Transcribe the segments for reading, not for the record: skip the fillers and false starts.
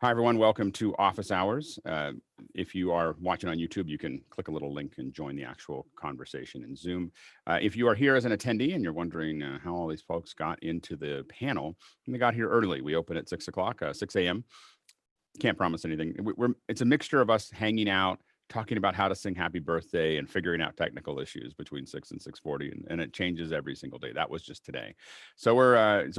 Hi, everyone. Welcome to Office Hours. If you are watching on YouTube, you can click a little link and join the actual conversation in Zoom. If you are here as an attendee and you're wondering how all these folks got into the panel, they got here early. We open at 6 o'clock, 6 a.m. Can't promise anything. It's a mixture of us hanging out, talking about how to sing happy birthday and figuring out technical issues between 6 and 6:40, and it changes every single day. That was just today. So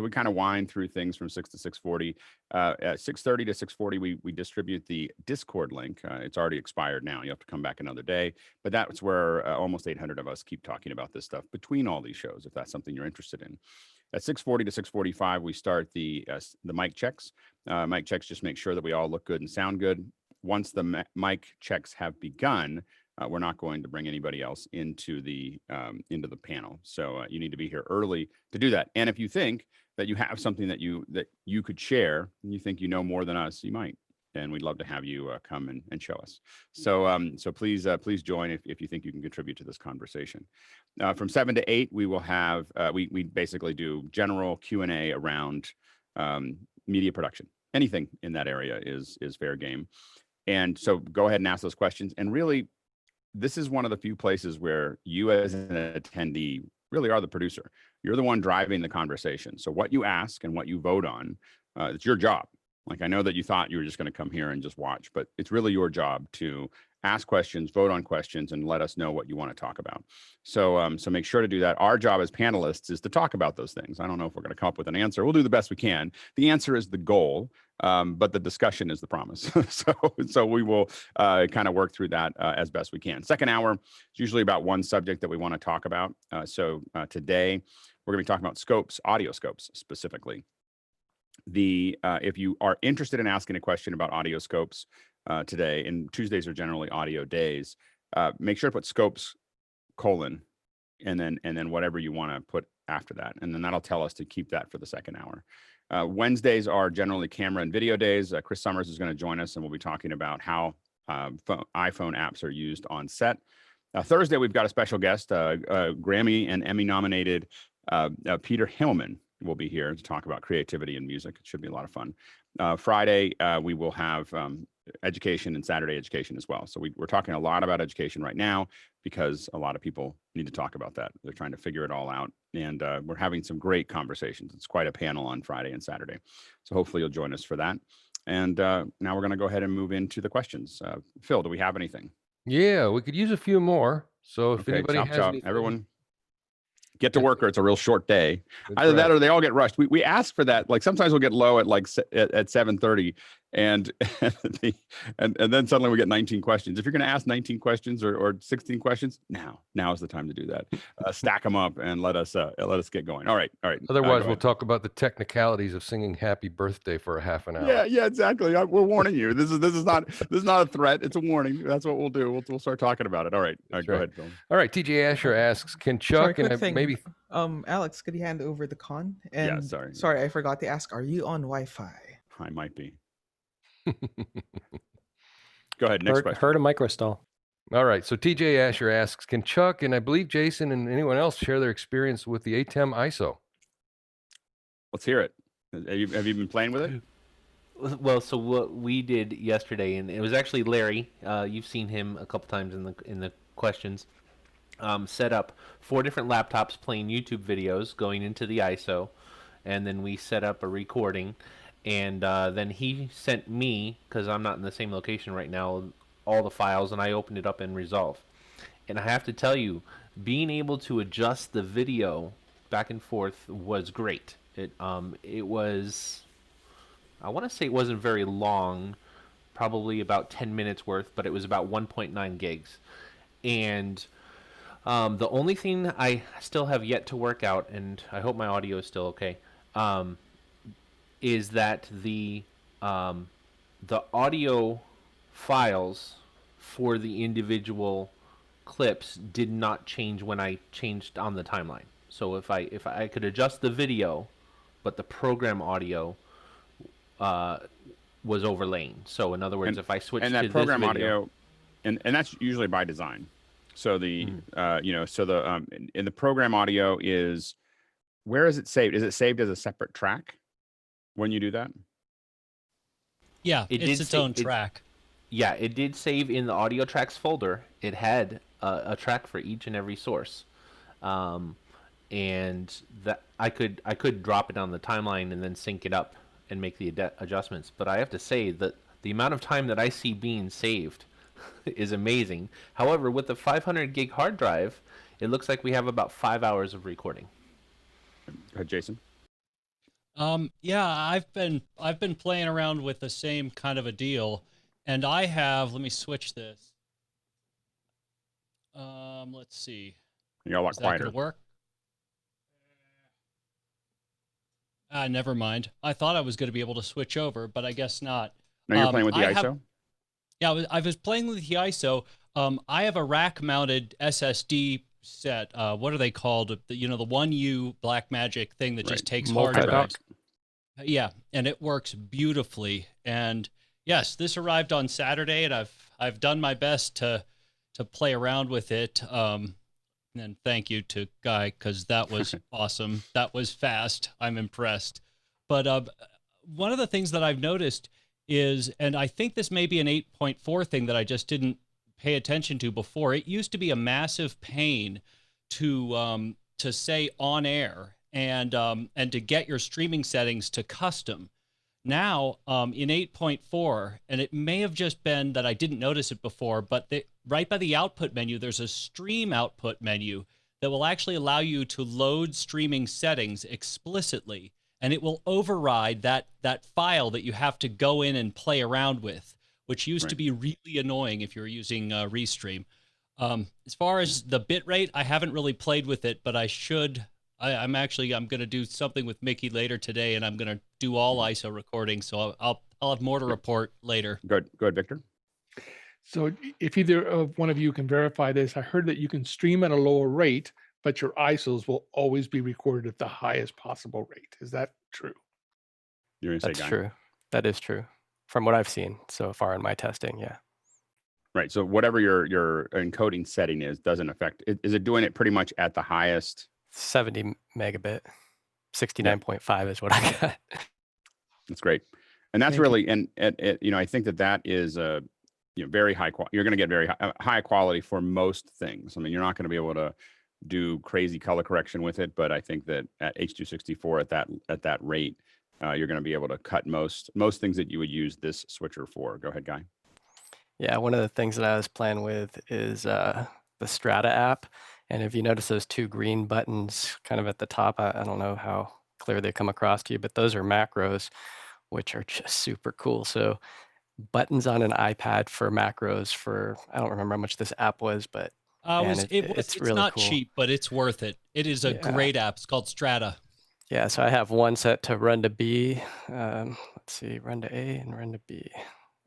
we kind of wind through things from 6 to 6:40. At 6:30 to 6:40, we distribute the Discord link. It's already expired now. You have to come back another day, but that's where almost 800 of us keep talking about this stuff between all these shows, if that's something you're interested in. At 6:40 to 6:45, we start the mic checks. Mic checks just make sure that we all look good and sound good. Once the mic checks have begun, we're not going to bring anybody else into the panel. So you need to be here early to do that. And if you think that you have something that you could share, and you think you know more than us, you might. And we'd love to have you come and show us. So please join if you think you can contribute to this conversation. From 7 to 8, we will have we basically do general Q&A around media production. Anything in that area is fair game. And so go ahead and ask those questions. And really, this is one of the few places where you as an attendee really are the producer. You're the one driving the conversation. So what you ask and what you vote on, it's your job. Like, I know that you thought you were just going to come here and just watch, but it's really your job to ask questions, vote on questions, and let us know what you want to talk about. So make sure to do that. Our job as panelists is to talk about those things. I don't know if we're going to come up with an answer. We'll do the best we can. The answer is the goal, but the discussion is the promise. So we will kind of work through that as best we can. Second hour is usually about one subject that we want to talk about. Today, we're going to be talking about scopes, audio scopes specifically. If you are interested in asking a question about audio scopes today, and Tuesdays are generally audio days, make sure to put scopes : and then whatever you want to put after that, and then that'll tell us to keep that for the second hour. Wednesdays are generally camera and video days. Chris Summers is going to join us, and we'll be talking about how iPhone apps are used on set. Thursday, we've got a special guest, Grammy and Emmy nominated Peter Hillman will be here to talk about creativity in music. It should be a lot of fun. Friday, we will have education, and Saturday education as well. So we're talking a lot about education right now because a lot of people need to talk about that. They're trying to figure it all out, and we're having some great conversations. It's quite a panel on Friday and Saturday. So hopefully you'll join us for that. And now we're going to go ahead and move into the questions. Phil, do we have anything? Yeah, we could use a few more. So if Okay, anybody chop, has chop. anything, Everyone get to work, or it's a real short day. that's Either that right. or they all get rushed. We ask for that. Like, sometimes we'll get low at like at 7:30, and and then suddenly we get 19 questions. If you're going to ask 19 questions or 16 questions, now is the time to do that. Stack them up and let us get going. All right. Otherwise, Go we'll ahead. talk about the technicalities of singing "Happy Birthday" for a half an hour. Yeah, exactly. We're warning you. This is not a threat. It's a warning. That's what we'll do. We'll start talking about it. All right. That's Go right. ahead, Phil. All right. TJ Asher asks, "Can Sorry, Chuck quick and thing. maybe?" Alex, could you hand over the con? Yeah, And sorry. I forgot to ask, are you on Wi-Fi? I might be. Go ahead. Next question. Heard a microstall. All right. So TJ Asher asks, "Can Chuck and I believe Jason and anyone else share their experience with the ATEM ISO?" Let's hear it. Have you been playing with it? Well, so what we did yesterday, and it was actually Larry. You've seen him a couple times in the questions. Set up 4 different laptops playing YouTube videos going into the ISO, and then we set up a recording, and then he sent me, because I'm not in the same location right now, all the files, and I opened it up in Resolve. And I have to tell you, being able to adjust the video back and forth was great. It was, I want to say it wasn't very long, probably about 10 minutes worth, but it was about 1.9 gigs. And the only thing I still have yet to work out, and I hope my audio is still okay, is that the audio files for the individual clips did not change when I changed on the timeline. So if I could adjust the video, but the program audio was overlaying. So in other words, if I switch and that to program this video, audio, and that's usually by design. So the in the program audio is, where is it saved? Is it saved as a separate track when you do that? Yeah, It it's did its say own track. Yeah, it did save in the audio tracks folder. It had a track for each and every source, um, and that I could drop it on the timeline and then sync it up and make the adjustments. But I have to say that the amount of time that I see being saved is amazing. However, with the 500 gig hard drive, it looks like we have about 5 hours of recording. Go ahead, Jason. Yeah, I've been playing around with the same kind of a deal, and I have. Let me switch this. Let's see. You're a lot Is that quieter. gonna work? Never mind. I thought I was going to be able to switch over, but I guess not. No, you're playing with the ISO? Yeah, I was playing with the ISO. I have a rack-mounted SSD set. What are they called? The 1U Blackmagic thing that just takes hard Multi-dock. drives. Yeah, and it works beautifully. And yes, this arrived on Saturday, and I've done my best to play around with it. And thank you to Guy, because that was awesome. That was fast. I'm impressed. But one of the things that I've noticed is, and I think this may be an 8.4 thing that I just didn't pay attention to before. It used to be a massive pain to say on air and to get your streaming settings to custom. Now, in 8.4, and it may have just been that I didn't notice it before, but right by the output menu, there's a stream output menu that will actually allow you to load streaming settings explicitly, and it will override that file that you have to go in and play around with, which used to be really annoying if you're using Restream. As far as the bitrate, I haven't really played with it, but I should. I'm going to do something with Mickey later today, and I'm going to do all ISO recordings. So I'll have more to report later. Go ahead, Victor. So if either of one of you can verify this, I heard that you can stream at a lower rate, but your ISOs will always be recorded at the highest possible rate. Is that true? You're going to say, That's Guy? true. That is true. From what I've seen so far in my testing, yeah. Right. So whatever your encoding setting is, doesn't affect. Is it doing it pretty much at the highest? 70 megabit, 69.5 is what I got. That's great. And that's Thank you. really, and I think that is very high quality. You're going to get very high quality for most things. I mean, you're not going to be able to do crazy color correction with it, but I think that at H.264 at that rate, you're going to be able to cut most things that you would use this switcher for. Go ahead, Guy. Yeah, one of the things that I was playing with is the Strata app. And if you notice those two green buttons kind of at the top, I don't know how clear they come across to you, but those are macros, which are just super cool. So buttons on an iPad for macros for, I don't remember how much this app was, but it's really not cool. cheap, but it's worth it. It is a great app. It's called Strata. Yeah, so I have one set to run to B. Let's see, run to A and run to B.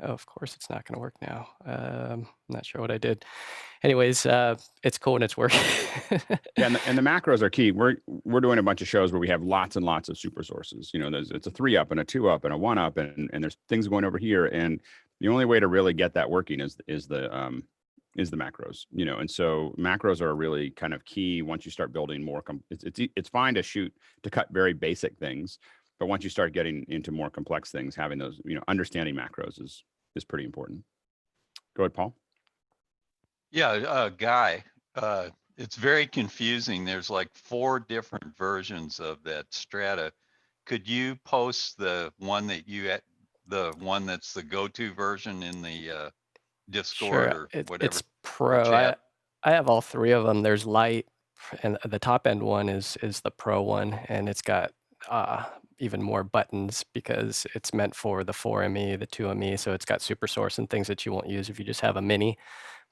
Oh, of course, it's not going to work now. I'm not sure what I did. Anyways, it's cool and it's working. Yeah, and the macros are key. We're doing a bunch of shows where we have lots and lots of super sources. It's a 3 up and a 2 up and a 1 up, and there's things going over here. And the only way to really get that working is the macros. And so macros are really kind of key once you start building more. It's fine to cut very basic things, but once you start getting into more complex things, having those, understanding macros is pretty important. Go ahead, Paul. Yeah, Guy, it's very confusing. There's like 4 different versions of that Strata. Could you post the one that's the go-to version in the Discord or whatever? It's Pro. I have all 3 of them. There's Lite, and the top end one is the Pro one, and it's got even more buttons because it's meant for the 4ME, the 2ME, so it's got super source and things that you won't use if you just have a mini,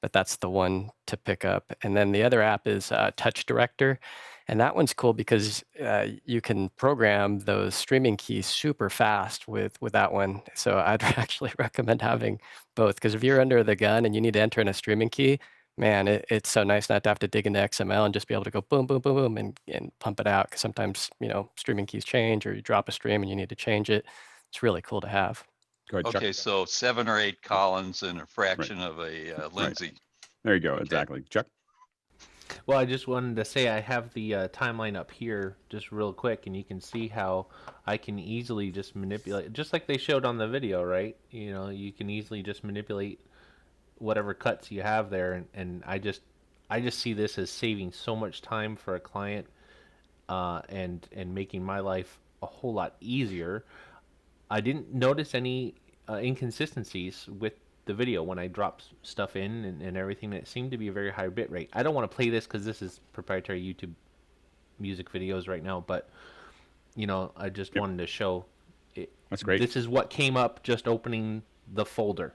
but that's the one to pick up. And then the other app is Touch Director, and that one's cool because you can program those streaming keys super fast with that one. So I'd actually recommend having both, because if you're under the gun and you need to enter in a streaming key, man, it's so nice not to have to dig into XML and just be able to go boom, boom, boom, boom, and pump it out. Because sometimes, streaming keys change, or you drop a stream and you need to change it. It's really cool to have. Go ahead, Chuck. Okay, so 7 or 8 columns and a fraction of a Lindsay. There you go. Okay. Exactly. Chuck. Well, I just wanted to say I have the timeline up here just real quick, and you can see how I can easily just manipulate, just like they showed on the video, right? You know, you can easily just manipulate whatever cuts you have there, and I just see this as saving so much time for a client, and making my life a whole lot easier. I didn't notice any inconsistencies with the video when I dropped stuff in and everything. It seemed to be a very high bit rate. I don't want to play this because this is proprietary YouTube music videos right now, but you know, I just wanted to show it. That's great. This is what came up just opening the folder.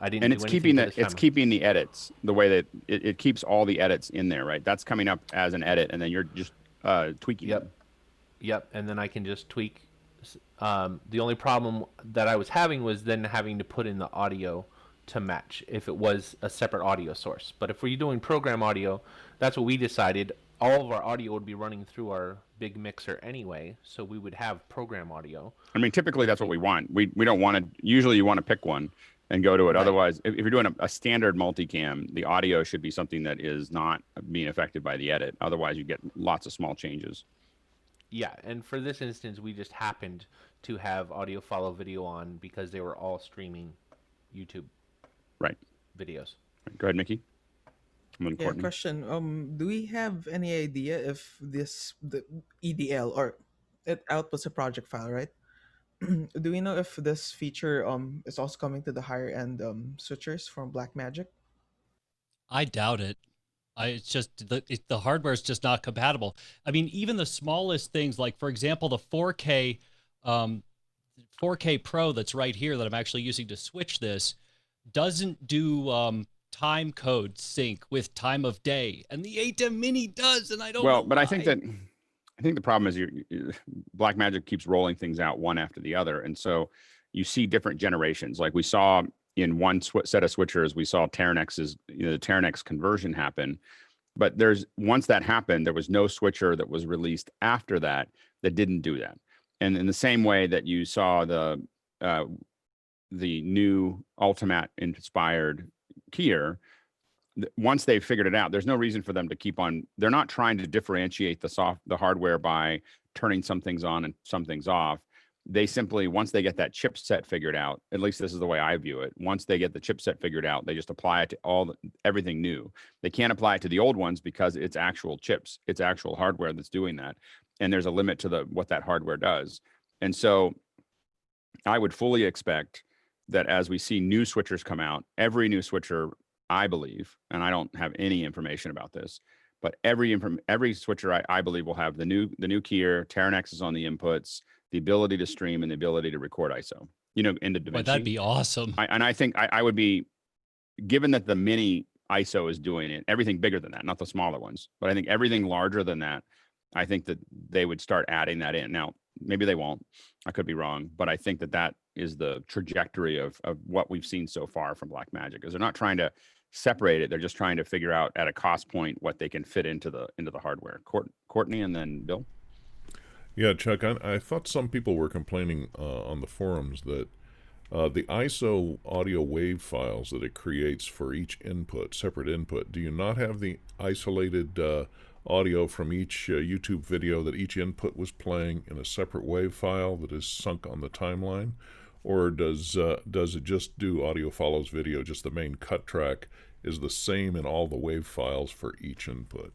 I didn't And do it's anything keeping to the this it's timer. keeping the edits the way that it keeps all the edits in there, right? That's coming up as an edit, and then you're just tweaking. Yep. them. Yep, and then I can just tweak. The only problem that I was having was then having to put in the audio to match if it was a separate audio source. But if we're doing program audio, that's what we decided. All of our audio would be running through our big mixer anyway, so we would have program audio. I mean, typically that's what we want. We don't want to. Usually, you want to pick one and go to it. Right. Otherwise, if you're doing a standard multicam, the audio should be something that is not being affected by the edit. Otherwise, you get lots of small changes. Yeah, and for this instance, we just happened to have audio follow video on because they were all streaming YouTube Right. videos. Go ahead, Mickey. And then Yeah, Courtney. question. Do we have any idea if the EDL or it outputs a project file, right? Do we know if this feature is also coming to the higher end switchers from Blackmagic? I doubt it. It's just the hardware is just not compatible. I mean, even the smallest things, like for example, the 4K 4K Pro that's right here that I'm actually using to switch this doesn't do time code sync with time of day, and the ATEM Mini does, and I don't know But why. I think the problem is Blackmagic keeps rolling things out one after the other, and so you see different generations. Like we saw in one set of switchers, we saw Teranex's the Teranex conversion happen, but once that happened, there was no switcher that was released after that didn't do that. And in the same way that you saw the new Ultimate inspired keyer, once they've figured it out, there's no reason for them to keep on. They're not trying to differentiate the hardware by turning some things on and some things off. They simply, once they get that chipset figured out, at least this is the way I view it. Once they get the chipset figured out, they just apply it to everything new. They can't apply it to the old ones because it's actual chips, it's actual hardware that's doing that, and there's a limit to what that hardware does. And so, I would fully expect that as we see new switchers come out, every new switcher, I believe, and I don't have any information about this, but every switcher I believe will have the new keyer, Teranex is on the inputs, the ability to stream, and the ability to record ISO, into DaVinci. Boy, that'd be awesome. I think I would be, given that the Mini ISO is doing it, everything bigger than that, not the smaller ones, but I think everything larger than that, I think that they would start adding that in. Now, maybe they won't. I could be wrong, but I think that is the trajectory of what we've seen so far from Blackmagic, is they're not trying to separate it. They're just trying to figure out at a cost point what they can fit into the hardware. Courtney and then Bill. Yeah, Chuck, I thought some people were complaining on the forums that the ISO audio wave files that it creates for each input, separate input, do you not have the isolated audio from each YouTube video that each input was playing in a separate wave file that is sunk on the timeline? Or does it just do audio follows video, just the main cut track is the same in all the wave files for each input?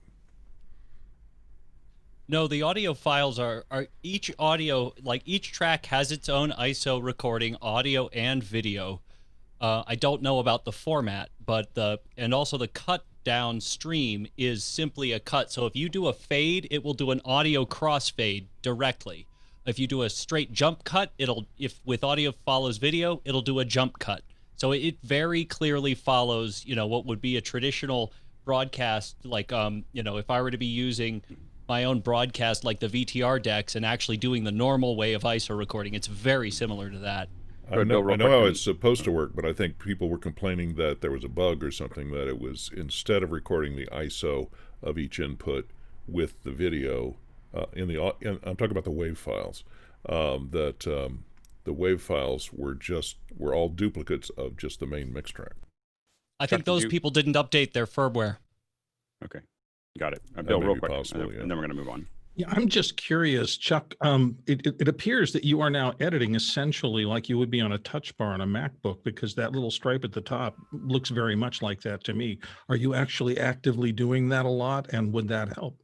No, the audio files are each audio, like each track has its own ISO recording, audio and video. I don't know about the format, but and also the cut downstream is simply a cut. So if you do a fade, it will do an audio crossfade directly. If you do a straight jump cut, if with audio follows video, it'll do a jump cut. So it very clearly follows, what would be a traditional broadcast, like, if I were to be using my own broadcast, like the VTR decks, and actually doing the normal way of ISO recording, it's very similar to that. I know how it's supposed to work, but I think people were complaining that there was a bug or something, that it was, instead of recording the ISO of each input with the video, I'm talking about the wave files, that the wave files were all duplicates of just the main mix track. I think those people didn't update their firmware. Okay. Got it. That Bill, may real be quick, possible, and yeah. then we're going to move on. Yeah, I'm just curious, Chuck. It appears that you are now editing essentially like you would be on a touch bar on a MacBook, because that little stripe at the top looks very much like that to me. Are you actually actively doing that a lot, and would that help?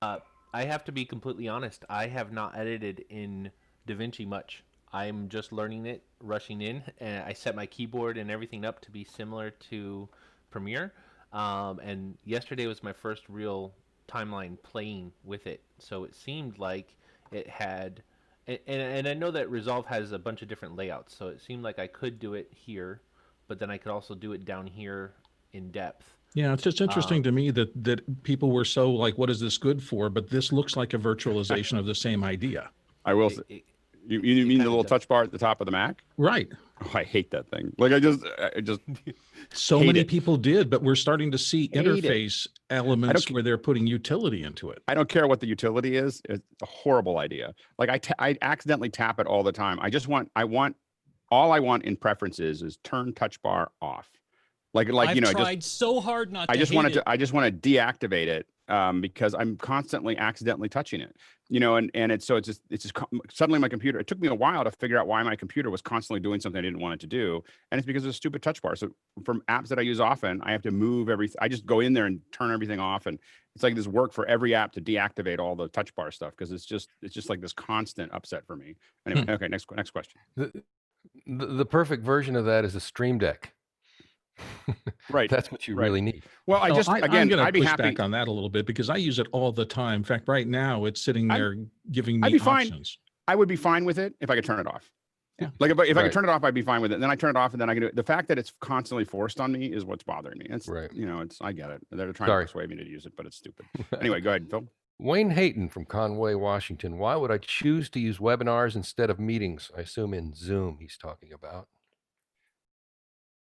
I have to be completely honest. I have not edited in DaVinci much. I'm just learning it, rushing in, and I set my keyboard and everything up to be similar to Premiere. And yesterday was my first real timeline playing with it, so it seemed like it had, and I know that Resolve has a bunch of different layouts, so it seemed like I could do it here, but then I could also do it down here in depth. Yeah, it's just interesting to me that people were so like, what is this good for? But this looks like a virtualization of the same idea. I will say, you mean the little touch bar at the top of the Mac? Right. Oh, I hate that thing. Like I just so many people did, but we're starting to see interface elements I where they're putting utility into it. I don't care what the utility is. It's a horrible idea. Like I accidentally tap it all the time. All I want in preferences is turn touch bar off. Like I've tried so hard not to. I just want to deactivate it because I'm constantly accidentally touching it. And it's just suddenly my computer. It took me a while to figure out why my computer was constantly doing something I didn't want it to do, and it's because of a stupid touch bar. So from apps that I use often, I have to move everything. I just go in there and turn everything off, and it's like this work for every app to deactivate all the touch bar stuff because it's just like this constant upset for me. Anyway, okay, next question. The perfect version of that is a Stream Deck. Right, that's what you really need. Well, I'm going to push back on that a little bit because I use it all the time. In fact, right now it's sitting there giving me options. I would be fine with it if I could turn it off. Yeah. Like if I could turn it off, I'd be fine with it. And then I turn it off, and then I can do it. The fact that it's constantly forced on me is what's bothering me. It's right. I get it. They're trying to persuade me to use it, but it's stupid. Anyway, go ahead, Phil. Wayne Hayton from Conway, Washington. Why would I choose to use webinars instead of meetings? I assume in Zoom he's talking about.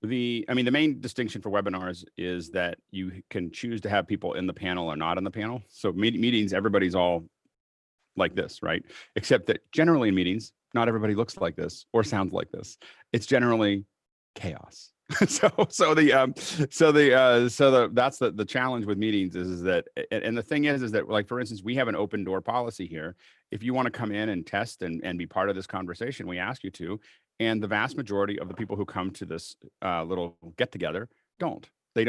The main distinction for webinars is that you can choose to have people in the panel or not in the panel. So meetings, everybody's all like this, right? Except that generally in meetings, not everybody looks like this or sounds like this. It's generally chaos. That's the challenge with meetings is that, and the thing is that, like, for instance, we have an open door policy here. If you want to come in and test and be part of this conversation, we ask you to. And the vast majority of the people who come to this little get together don't. They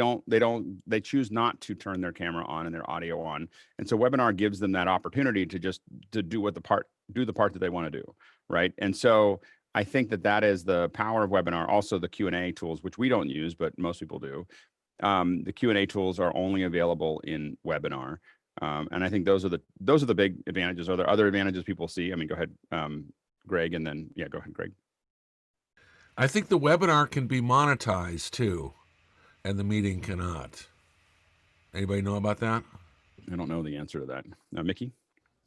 choose not to turn their camera on and their audio on. And so webinar gives them that opportunity to do the part that they want to do. Right. And so I think that is the power of webinar. Also the Q&A tools, which we don't use, but most people do. The Q&A tools are only available in webinar. And I think those are the big advantages. Are there other advantages people see? I mean, go ahead, Greg, and then, go ahead, Greg. I think the webinar can be monetized too, and the meeting cannot. Anybody know about that? I don't know the answer to that. Mickey?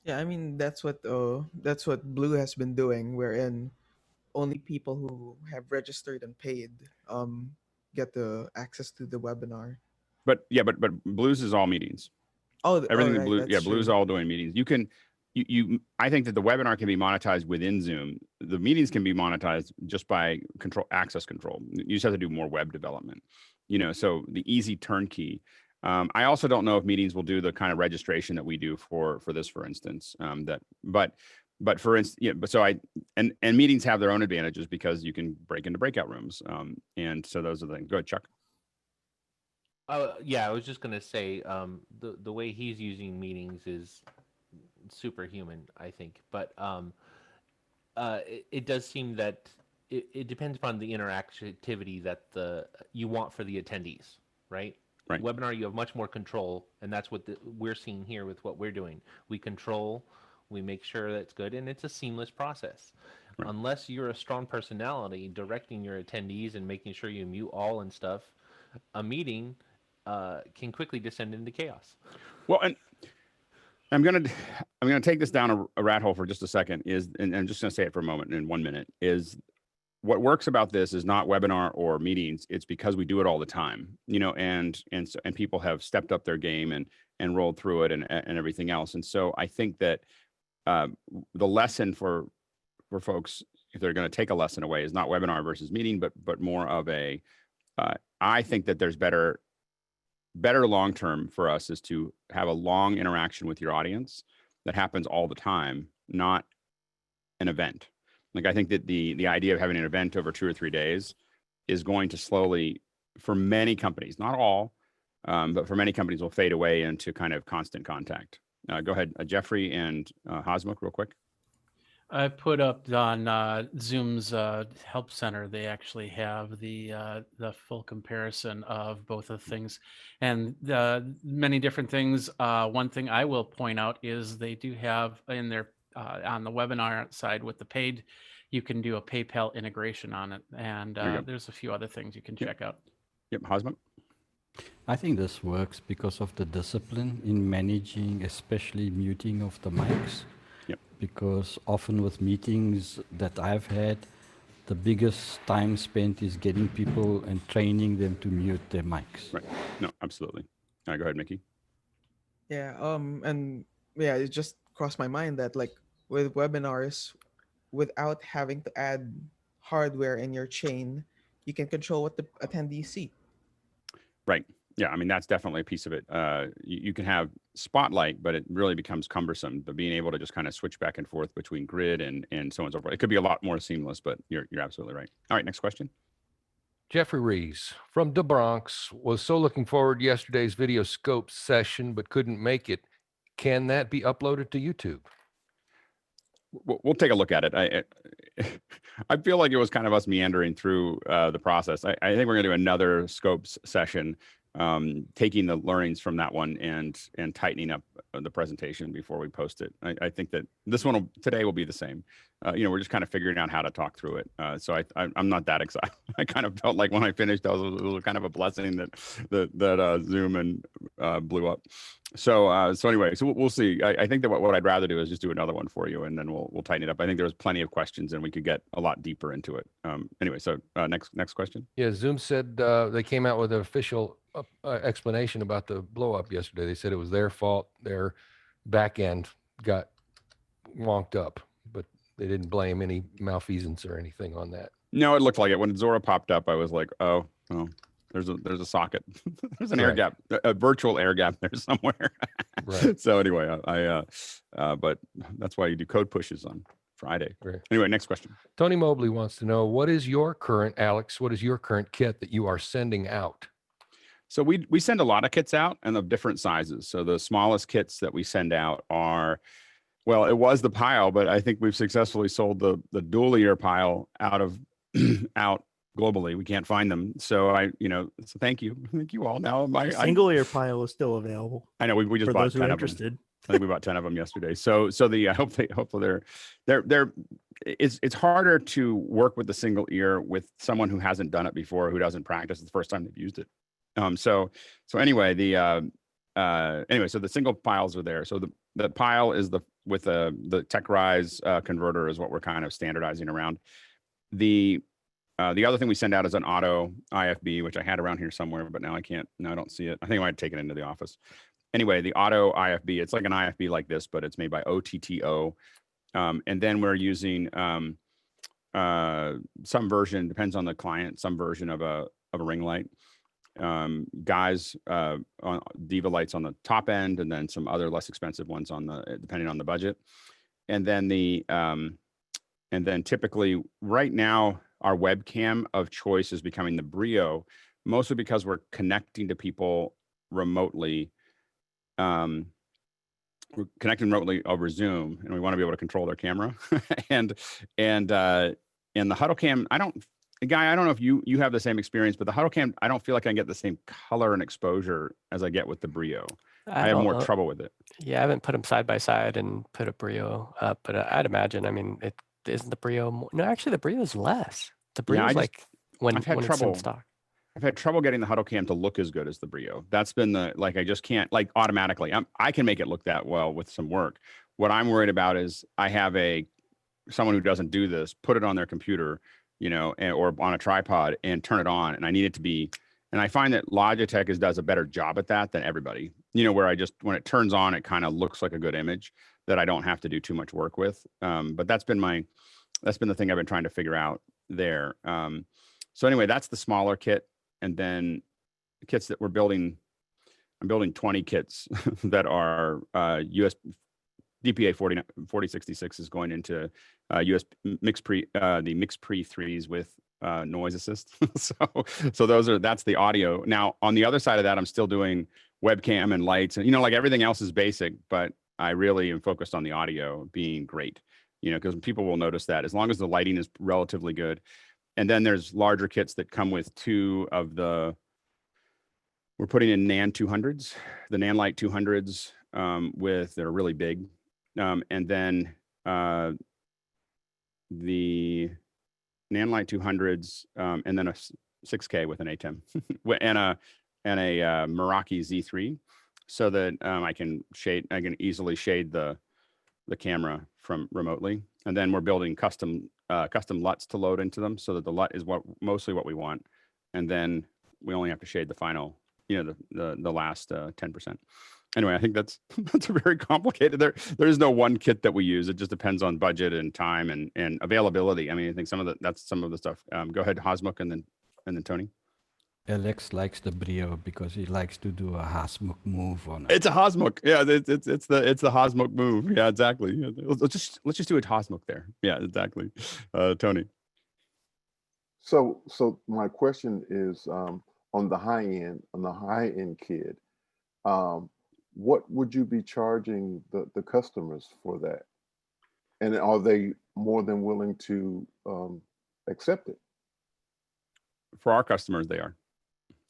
Yeah, I mean that's what Blue has been doing, wherein only people who have registered and paid get the access to the webinar. But Blue's is all meetings. Oh, everything right, Blue, Blue's true. All doing meetings. You can. I think that the webinar can be monetized within Zoom. The meetings can be monetized just by access control. You just have to do more web development, so the easy turnkey. I also don't know if meetings will do the kind of registration that we do for this, for instance, but for instance, and meetings have their own advantages because you can break into breakout rooms. And so those are the things. Go ahead, Chuck. Yeah, I was just going to say the way he's using meetings is superhuman, I think, but it does seem that it depends upon the interactivity that you want for the attendees, right? Webinar, you have much more control, and that's what we're seeing here with what we're doing. We control, we make sure that's good, and it's a seamless process. Right. Unless you're a strong personality directing your attendees and making sure you mute all and stuff, a meeting can quickly descend into chaos. Well, and I'm gonna take this down a rat hole for just a second. And I'm just gonna say it for a moment, in 1 minute, is what works about this is not webinar or meetings. It's because we do it all the time, and people have stepped up their game and rolled through it and everything else. And so I think that the lesson for folks, if they're going to take a lesson away, is not webinar versus meeting, but more of I think that there's better better long term for us is to have a long interaction with your audience that happens all the time, not an event. Like I think that the idea of having an event over 2 or 3 days is going to slowly, for many companies, not all, but for many companies, will fade away into kind of constant contact. Go ahead, Jeffrey and Hosmuk, real quick. I put up on Zoom's help center. They actually have the full comparison of both of things, and many different things. One thing I will point out is they do have in their on the webinar side with the paid, you can do a PayPal integration on it, and there's a few other things you can check out. Yep, Hosmuk. I think this works because of the discipline in managing, especially muting of the mics. Yep. Because often with meetings that I've had, the biggest time spent is getting people and training them to mute their mics. Right. No, absolutely. Go ahead, Mickey. Yeah. And yeah, it just crossed my mind that like with webinars, without having to add hardware in your chain, you can control what the attendees see. Right. Yeah. I mean, that's definitely a piece of it. You can have Spotlight, but it really becomes cumbersome. But being able to just kind of switch back and forth between grid and so on and so forth, it could be a lot more seamless. But you're absolutely right. All right, next question. Jeffrey Rees from the Bronx was so looking forward to yesterday's video scope session, but couldn't make it. Can that be uploaded to YouTube? We'll take a look at it. I feel like it was kind of us meandering through the process. I think we're going to do another scopes session, taking the learnings from that one and tightening up the presentation before we post it. I think that this one today will be the same. We're just kind of figuring out how to talk through it. So I'm not that excited. I kind of felt like when I finished, it was kind of a blessing that Zoom and blew up. So anyway, so we'll see. I think that what I'd rather do is just do another one for you, and then we'll tighten it up. I think there was plenty of questions, and we could get a lot deeper into it. Anyway, so next question. Yeah, Zoom said they came out with an official explanation about the blow up yesterday. They said it was their fault. Their back end got wonked up, but they didn't blame any malfeasance or anything on that. No, it looked like it. When Zora popped up, I was like, oh. There's a socket. There's an air gap, a virtual air gap there somewhere. Right. So anyway, but that's why you do code pushes on Friday. Right. Anyway, next question. Tony Mobley wants to know, Alex, what is your current kit that you are sending out? So we send a lot of kits out and of different sizes. So the smallest kits that we send out are, well, it was the Pile, but I think we've successfully sold the dual ear Pile out globally. We can't find them. So so thank you all. Now single ear Pile is still available. I know we just bought 10 of them. I think we bought 10 of them yesterday. So hopefully it's harder to work with the single ear with someone who hasn't done it before, who doesn't practice. It's the first time they've used it. So anyway, so the single Piles are there. So the Pile is with the TechRise converter is what we're kind of standardizing around. The other thing we send out is an auto IFB, which I had around here somewhere, but now I don't see it. I think I might take it into the office. Anyway, the auto IFB, it's like an IFB like this, but it's made by OTTO. And then we're using some version, depends on the client, some version of a ring light. Guys on Diva lights on the top end, and then some other less expensive ones depending on the budget. And then typically right now, our webcam of choice is becoming the Brio, mostly because we're connecting to people remotely. We're connecting remotely over Zoom, and we want to be able to control their camera. and the Huddle Cam, I don't know if you have the same experience, but the Huddle Cam, I don't feel like I get the same color and exposure as I get with the Brio. I have more trouble with it. Yeah, I haven't put them side by side and put a Brio up, but I'd imagine, it isn't the Brio more? No, actually the Brio is less. The Brio is like when it's in stock. I've had trouble getting the Huddle Cam to look as good as the Brio. That's been I just can't automatically. I can make it look that well with some work. What I'm worried about is I have someone who doesn't do this, put it on their computer, or on a tripod and turn it on. And I need it to be, and I find that Logitech does a better job at that than everybody, where when it turns on, it kind of looks like a good image that I don't have to do too much work with. But that's been the thing I've been trying to figure out there. So anyway, that's the smaller kit. And then kits that we're building, I'm building 20 kits that are US DPA 4066 is going into US the Mix-Pre 3s with noise assist. so that's the audio. Now on the other side of that, I'm still doing webcam and lights, and like everything else is basic, but I really am focused on the audio being great. Because people will notice that as long as the lighting is relatively good. And then there's larger kits that come with two of the. We're putting in NAND 200s, the NAND Lite 200s they're really big. And then the NAND Lite 200s, and then a 6K with an ATEM and a Meraki Z3, so that I can easily shade the camera from remotely. And then we're building custom LUTs to load into them, so that the LUT is mostly what we want, and then we only have to shade the final, the last 10%. Anyway, I think that's very complicated. There is no one kit that we use. It just depends on budget and time and availability. I mean, I think that's some of the stuff. Go ahead, Hasmukh, and then Tony. Alex likes the Brio because he likes to do a Hasmukh move on it. It's a Hasmukh. Yeah, it's the Hasmukh move. Yeah, exactly. Yeah, let's just do a Hasmukh there. Yeah, exactly. Tony. So my question is, on the high end kid, what would you be charging the customers for that? And are they more than willing to accept it? For our customers, they are.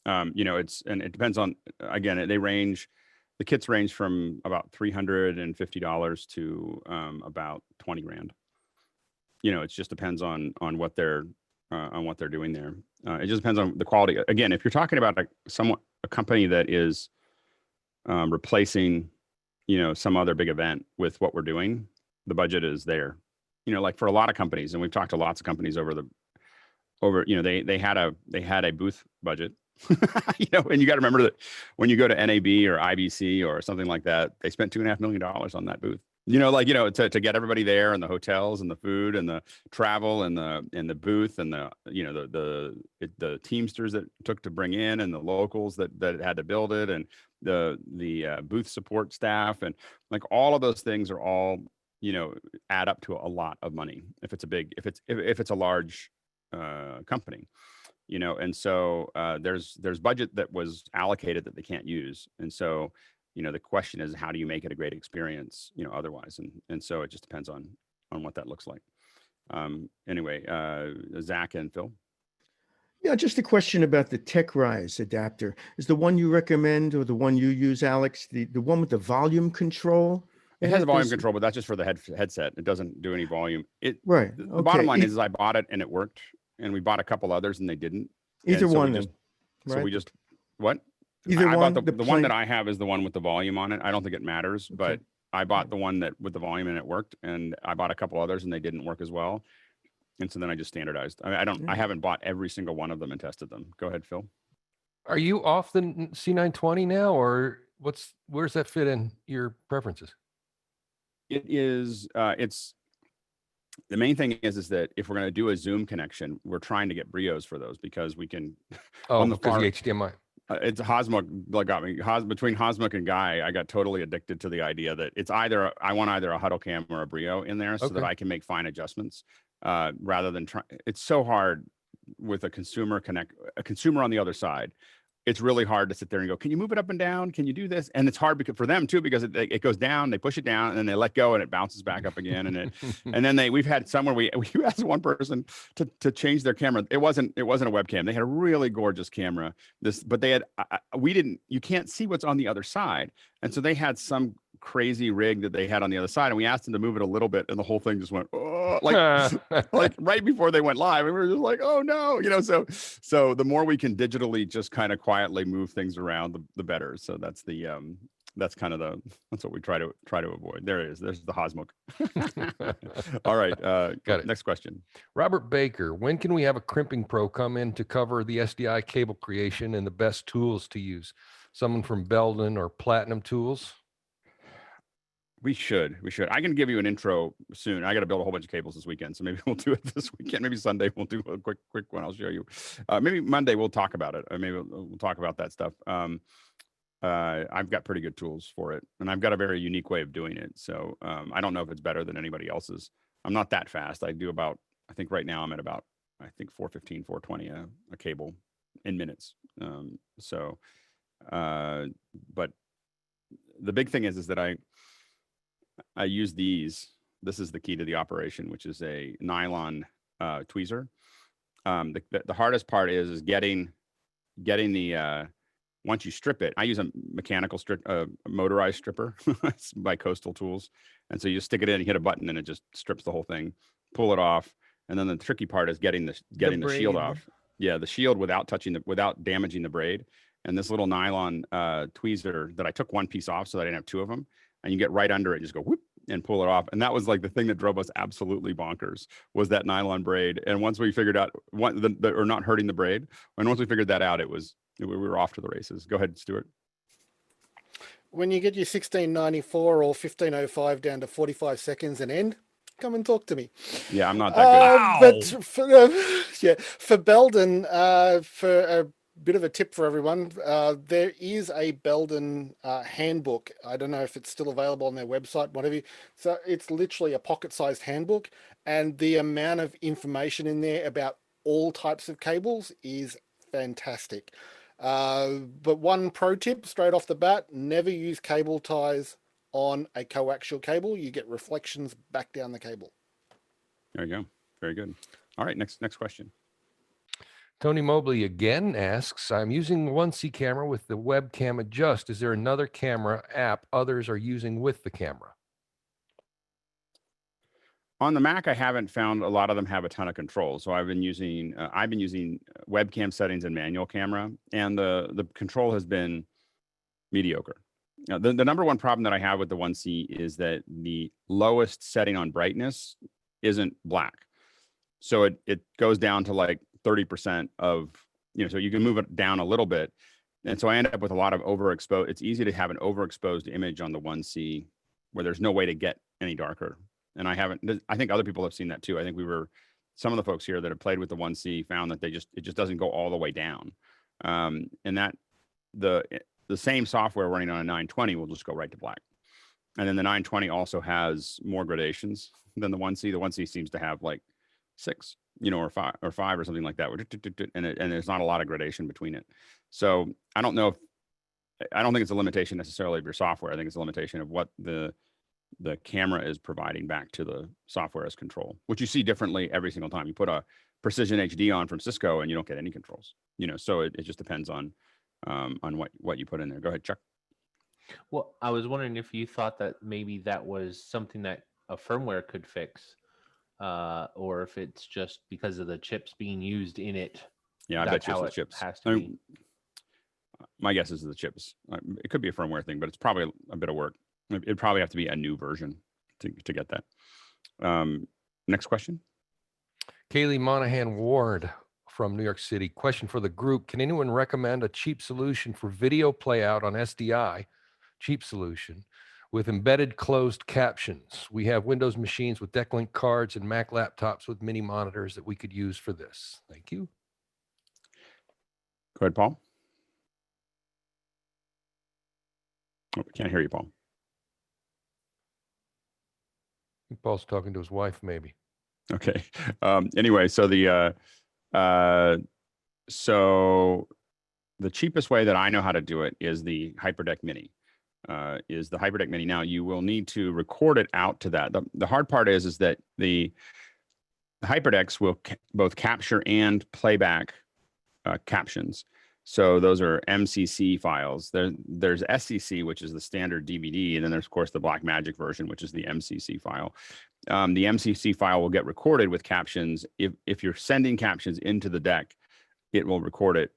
It depends on, again, the kits range from about $350 to about 20 grand. It just depends on what they're doing there. It just depends on the quality. Again, if you're talking about a company that is replacing, some other big event with what we're doing, the budget is there. Like for a lot of companies, and we've talked to lots of companies they had a booth budget. And you got to remember that when you go to NAB or IBC or something like that, they spent $2.5 million on that booth. To get everybody there, and the hotels and the food and the travel and the booth and the teamsters that it took to bring in, and the locals that had to build it, and the booth support staff, and like all of those things are all add up to a lot of money if it's a large company. And so there's budget that was allocated that they can't use. And so, the question is, how do you make it a great experience, otherwise? And so it just depends on what that looks like. Anyway, Zach and Phil. Yeah, just a question about the TechRise adapter. Is the one you recommend, or the one you use, Alex, the one with the volume control? It has a volume control, but that's just for the headset. It doesn't do any volume. Right. The bottom line is I bought it and it worked, and we bought a couple others and they didn't. Either one. So we just what? Either one. The one that I have is the one with the volume on it. I don't think it matters, but I bought the one with the volume and it worked, and I bought a couple others and they didn't work as well. And so then I just standardized. I haven't bought every single one of them and tested them. Go ahead, Phil. Are you off the C920 now, or where's that fit in your preferences? It is. It's the main thing is that if we're going to do a Zoom connection, we're trying to get Brios for those, because we can. Oh, because the HDMI. It's Hasmukh got me. Between Hasmukh and Guy, I got totally addicted to the idea that it's I want either a huddle cam or a Brio in there, so that I can make fine adjustments rather than try. It's so hard with a consumer on the other side. It's really hard to sit there and go, can you move it up and down? Can you do this? And it's hard for them too, because it goes down, they push it down, and then they let go and it bounces back up again. And then we've had some where we asked one person to change their camera. It wasn't a webcam. They had a really gorgeous camera. But they had, you can't see what's on the other side. And so they had some crazy rig that they had on the other side, and we asked them to move it a little bit, and the whole thing just went, oh, like right before they went live, and we were just like, oh no, so the more we can digitally just kind of quietly move things around, the better. So that's what we try to avoid. There's the Hasmukh. All right, got it. Next question. Robert Baker, when can we have a crimping pro come in to cover the SDI cable creation and the best tools to use? Someone from Belden or Platinum Tools? We should. I can give you an intro soon. I got to build a whole bunch of cables this weekend, so maybe we'll do it this weekend. Maybe Sunday we'll do a quick one. I'll show you. Maybe Monday we'll talk about it. Maybe we'll talk about that stuff. I've got pretty good tools for it, and I've got a very unique way of doing it. So I don't know if it's better than anybody else's. I'm not that fast. I do about, I think right now I'm at about, I think 415, 420 a cable in minutes. But the big thing is that I use these. This is the key to the operation, which is a nylon tweezer. The hardest part is getting the once you strip it. I use a mechanical strip, motorized stripper by Coastal Tools, and so you stick it in, hit a button, and it just strips the whole thing. Pull it off, and then the tricky part is getting the shield braid. off. Yeah, the shield without damaging the braid. And this little nylon tweezer that I took one piece off so that I didn't have two of them, and you get right under it, just go whoop and pull it off. And that was like the thing that drove us absolutely bonkers, was that nylon braid. And once we figured out or not hurting the braid, and once we figured that out, we were off to the races. Go ahead, Stuart. When you get your 1694 or 1505 down to 45 seconds and end, come and talk to me. Yeah, I'm not that good. But for Belden, for a bit of a tip for everyone, there is a Belden handbook. I don't know if it's still available on their website, whatever. So it's literally a pocket-sized handbook, and the amount of information in there about all types of cables is fantastic. But one pro tip straight off the bat: never use cable ties on a coaxial cable. You get reflections back down the cable. There you go. Very good. All right, next question. Tony Mobley again asks, I'm using the 1C camera with the webcam adjust. Is there another camera app others are using with the camera? On the Mac, I haven't found a lot of them have a ton of control. So I've been using webcam settings and manual camera, and the control has been mediocre. Now, the number one problem that I have with the 1C is that the lowest setting on brightness isn't black. So it goes down to like 30% of, so you can move it down a little bit. And so I end up with a lot of overexposed. It's easy to have an overexposed image on the 1C where there's no way to get any darker. And I think other people have seen that too. I think some of the folks here that have played with the 1C found that it just doesn't go all the way down. And that the same software running on a 920 will just go right to black. And then the 920 also has more gradations than the 1C. The 1C seems to have like 6, or 5 or something like that. And there's not a lot of gradation between it. So I don't think it's a limitation necessarily of your software. I think it's a limitation of what the camera is providing back to the software as control, which you see differently every single time. You put a Precision HD on from Cisco and you don't get any controls, so it just depends on what you put in there. Go ahead, Chuck. Well, I was wondering if you thought that maybe that was something that a firmware could fix, or if it's just because of the chips being used in it. Yeah, I bet you it's the chips. Has to be. My guess is the chips. It could be a firmware thing, but it's probably a bit of work. It'd probably have to be a new version to get that. Next question. Kaylee Monahan Ward from New York City. Question for the group. Can anyone recommend a cheap solution for video playout on SDI? Cheap solution with embedded closed captions. We have Windows machines with DeckLink cards and Mac laptops with mini monitors that we could use for this. Thank you. Go ahead, Paul. Oh, we can't hear you, Paul. Paul's talking to his wife, maybe. Okay. Anyway, so the cheapest way that I know how to do it is the HyperDeck Mini. Now you will need to record it out to that. The hard part is that the HyperDecks will both capture and playback captions. So those are MCC files. There's SCC, which is the standard DVD, and then there's of course the Blackmagic version, which is the MCC file. The MCC file will get recorded with captions. If you're sending captions into the deck, it will record it.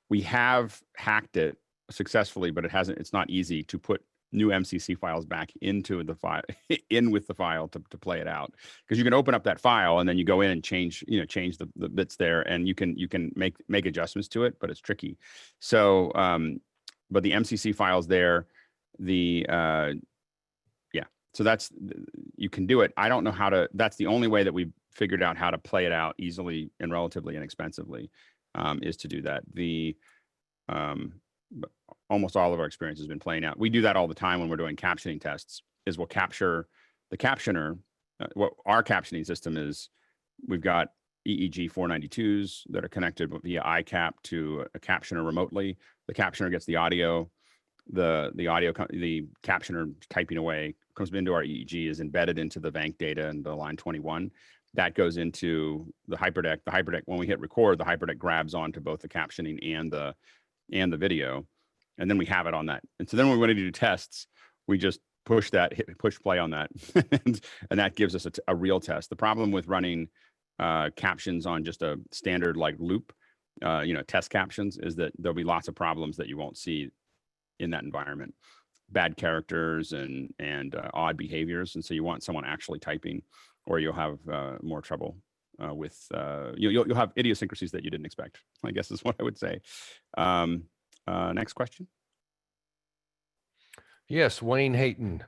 We have hacked it successfully, but it's not easy to put new MCC files back into the file with the file to play it out, because you can open up that file and then you go in and change the bits there, and you can make adjustments to it, but it's tricky. So but the MCC files there, so you can do it. I don't know that's the only way that we've figured out how to play it out easily and relatively inexpensively, is to do that. but almost all of our experience has been playing out. We do that all the time when we're doing captioning tests, is we'll capture the captioner. What our captioning system is, we've got EEG 492s that are connected via iCap to a captioner remotely. The captioner gets the audio, the captioner typing away comes into our EEG, is embedded into the bank data and the line 21. That goes into the hyperdeck. The hyperdeck, when we hit record, the hyperdeck grabs onto both the captioning and the video, and then we have it on that. And so then when we want to do tests, we just push play on that, and that gives us a real test. The problem with running captions on just a standard like loop, test captions, is that there'll be lots of problems that you won't see in that environment. Bad characters and odd behaviors, and so you want someone actually typing, or you'll have more trouble with you'll have idiosyncrasies that you didn't expect, I guess is what I would say. Next question. Yes, Wayne Hayton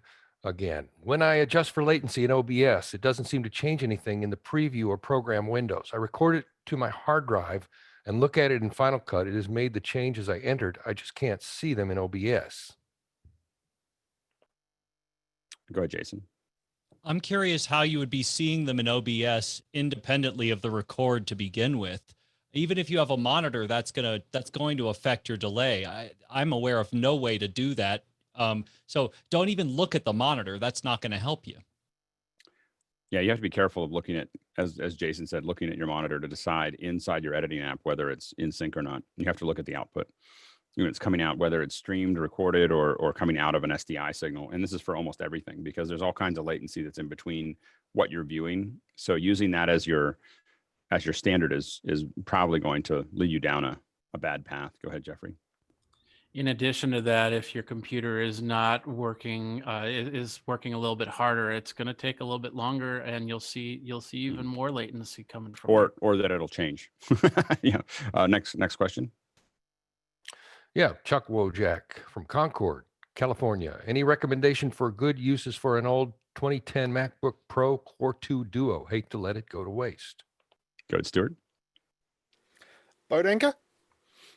again. When I adjust for latency in OBS, it doesn't seem to change anything in the preview or program windows. I record it to my hard drive and look at it in Final Cut. It has made the changes I entered. I just can't see them in OBS. Go ahead, Jason. I'm curious how you would be seeing them in OBS independently of the record to begin with. Even if you have a monitor, that's going to affect your delay. I'm aware of no way to do that. So don't even look at the monitor. That's not going to help you. Yeah, you have to be careful of looking at, as Jason said, looking at your monitor to decide inside your editing app whether it's in sync or not. You have to look at the output. It's coming out, whether it's streamed, recorded, or coming out of an SDI signal. And this is for almost everything, because there's all kinds of latency that's in between what you're viewing. So using that as your standard is probably going to lead you down a bad path. Go ahead, Jeffrey. In addition to that, if your computer is not working, is working a little bit harder, it's going to take a little bit longer, and you'll see even more latency coming from it. Or that it'll change. Yeah. Next question. Yeah, Chuck Wojak from Concord, California. Any recommendation for good uses for an old 2010 MacBook Pro Core 2 Duo? Hate to let it go to waste. Go ahead, Stuart. Boat anchor?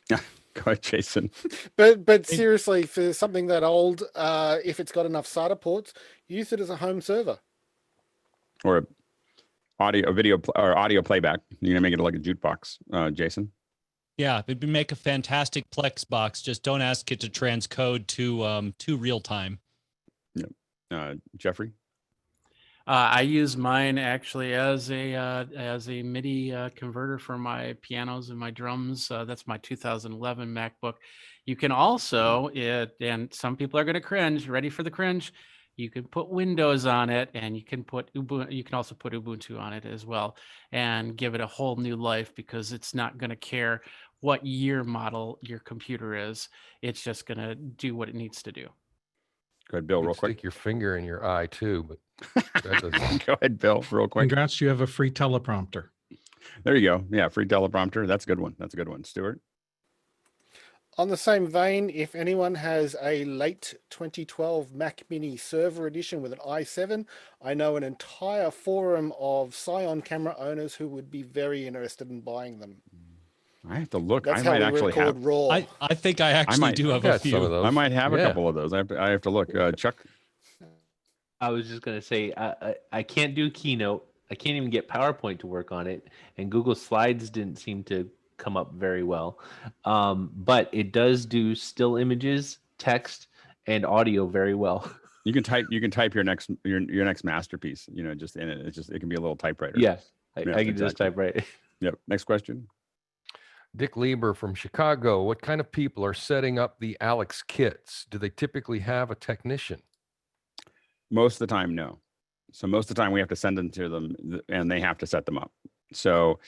Go ahead, Jason. But seriously, for something that old, if it's got enough SATA ports, use it as a home server. Or video playback. You're gonna make it like a jukebox, Jason. Yeah, it'd make a fantastic Plex box. Just don't ask it to transcode to real time. Yep. Jeffrey. I use mine actually as a MIDI converter for my pianos and my drums. That's my 2011 MacBook. You can also, and some people are going to cringe. Ready for the cringe? You can put Windows on it, and you can put Ubuntu. You can also put Ubuntu on it as well, and give it a whole new life, because it's not going to care what year model your computer is. It's just going to do what it needs to do. Go ahead, Bill, real quick. Stick your finger in your eye too, but that doesn't. Go ahead, Bill, real quick. Congrats, you have a free teleprompter. There you go. Yeah, free teleprompter. That's a good one. That's a good one. Stuart. On the same vein, if anyone has a late 2012 Mac Mini server edition with an i7, I know an entire forum of Scion camera owners who would be very interested in buying them. I have to look. That's I how might we actually record have. raw. I think I actually do have a few. Some of those. I might have a Yeah. couple of those. I have to look. Chuck. I was just going to say, I can't do Keynote. I can't even get PowerPoint to work on it. And Google Slides didn't seem to come up very well. But it does do still images, text, and audio very well. You can type your next masterpiece, just in it. It can be a little typewriter. Yeah, I can exactly. just type right. Yep. Next question. Dick Lieber from Chicago. What kind of people are setting up the Alex kits? Do they typically have a technician? Most of the time, no. So most of the time we have to send them to them and they have to set them up. So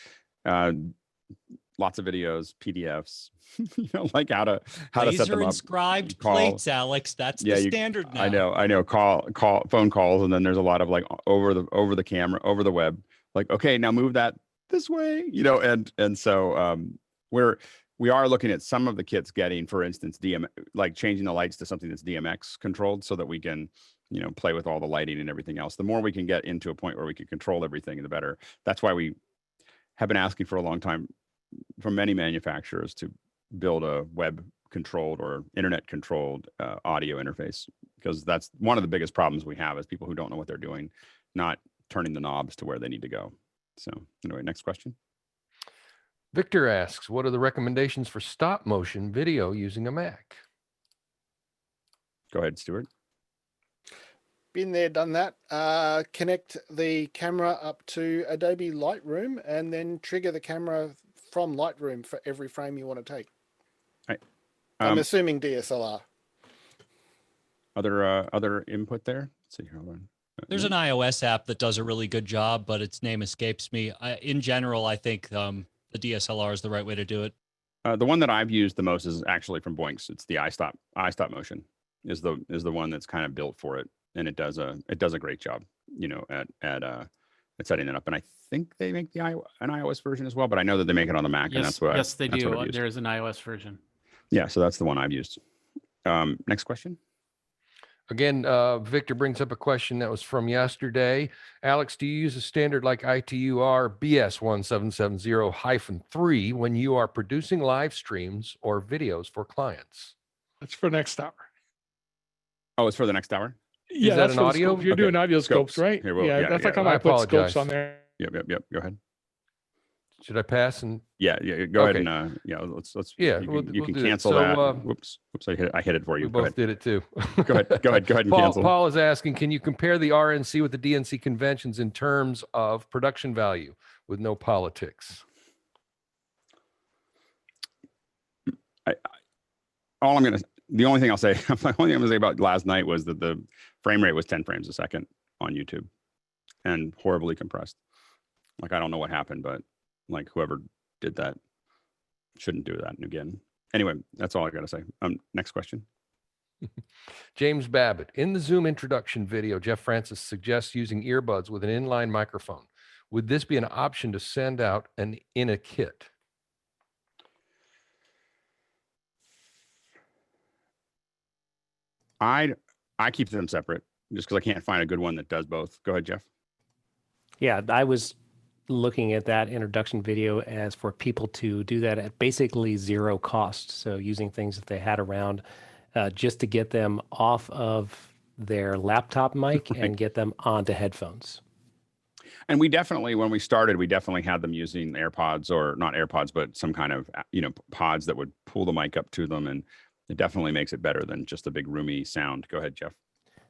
lots of videos, PDFs, like how to set them up. Laser inscribed plates, Alex. That's the standard now. I know. Phone calls, and then there's a lot of like over the camera, over the web. Like, okay, now move that this way, and so we are looking at some of the kits getting, for instance, like changing the lights to something that's DMX controlled, so that we can play with all the lighting and everything else. The more we can get into a point where we can control everything, the better. That's why we have been asking for a long time from many manufacturers to build a web controlled or internet controlled audio interface, because that's one of the biggest problems we have is people who don't know what they're doing, not turning the knobs to where they need to go. So anyway, next question. Victor asks, what are the recommendations for stop motion video using a Mac? Go ahead, Stuart. Been there, done that. Connect the camera up to Adobe Lightroom and then trigger the camera from Lightroom for every frame you want to take. Right. I'm assuming DSLR. Other input there? Let's see here. Hold on. There's an iOS app that does a really good job, but its name escapes me. In general, I think the DSLR is the right way to do it. The one that I've used the most is actually from Boinks. It's the iStop motion is the one that's kind of built for it, and it does a great job, you know, at setting it up. And I think they make an iOS version as well, but I know that they make it on the Mac, Yes, and that's what yes, they that's what do. I've used. There is an iOS version. Yeah, so that's the one I've used. Next question. Again, Victor brings up a question that was from yesterday. Alex, do you use a standard like ITUR BS1770-3 when you are producing live streams or videos for clients? That's for next hour. Oh, it's for the next hour? Yeah, that that's an for the audio? scope. You're Okay. doing audio Scopes. scopes, right? Here, well, yeah, yeah, that's yeah. like how I I put scopes apologize. on there. Yep. Go ahead. Should I pass? And Yeah, go Okay. ahead and let's Yeah, you we'll can do that. cancel So, that. Whoops, I hit it for you. we Go both ahead. did it too. Go ahead and cancel. Paul is asking, can you compare the RNC with the DNC conventions in terms of production value with no politics? The only thing I'm gonna say about last night was that the frame rate was 10 frames a second on YouTube and horribly compressed. Like, I don't know what happened, but like whoever did that shouldn't do that again. Anyway, that's all I gotta say. Next question. James Babbitt, in the Zoom introduction video, Jeff Francis suggests using earbuds with an inline microphone. Would this be an option to send out in a kit? I keep them separate just because I can't find a good one that does both. Go ahead, Jeff. Yeah, I was looking at that introduction video as for people to do that at basically zero cost. So using things that they had around just to get them off of their laptop mic and get them onto headphones. And we definitely, when we started, we definitely had them using AirPods, or not AirPods, but some kind of, pods that would pull the mic up to them. And it definitely makes it better than just a big roomy sound. Go ahead, Jeff.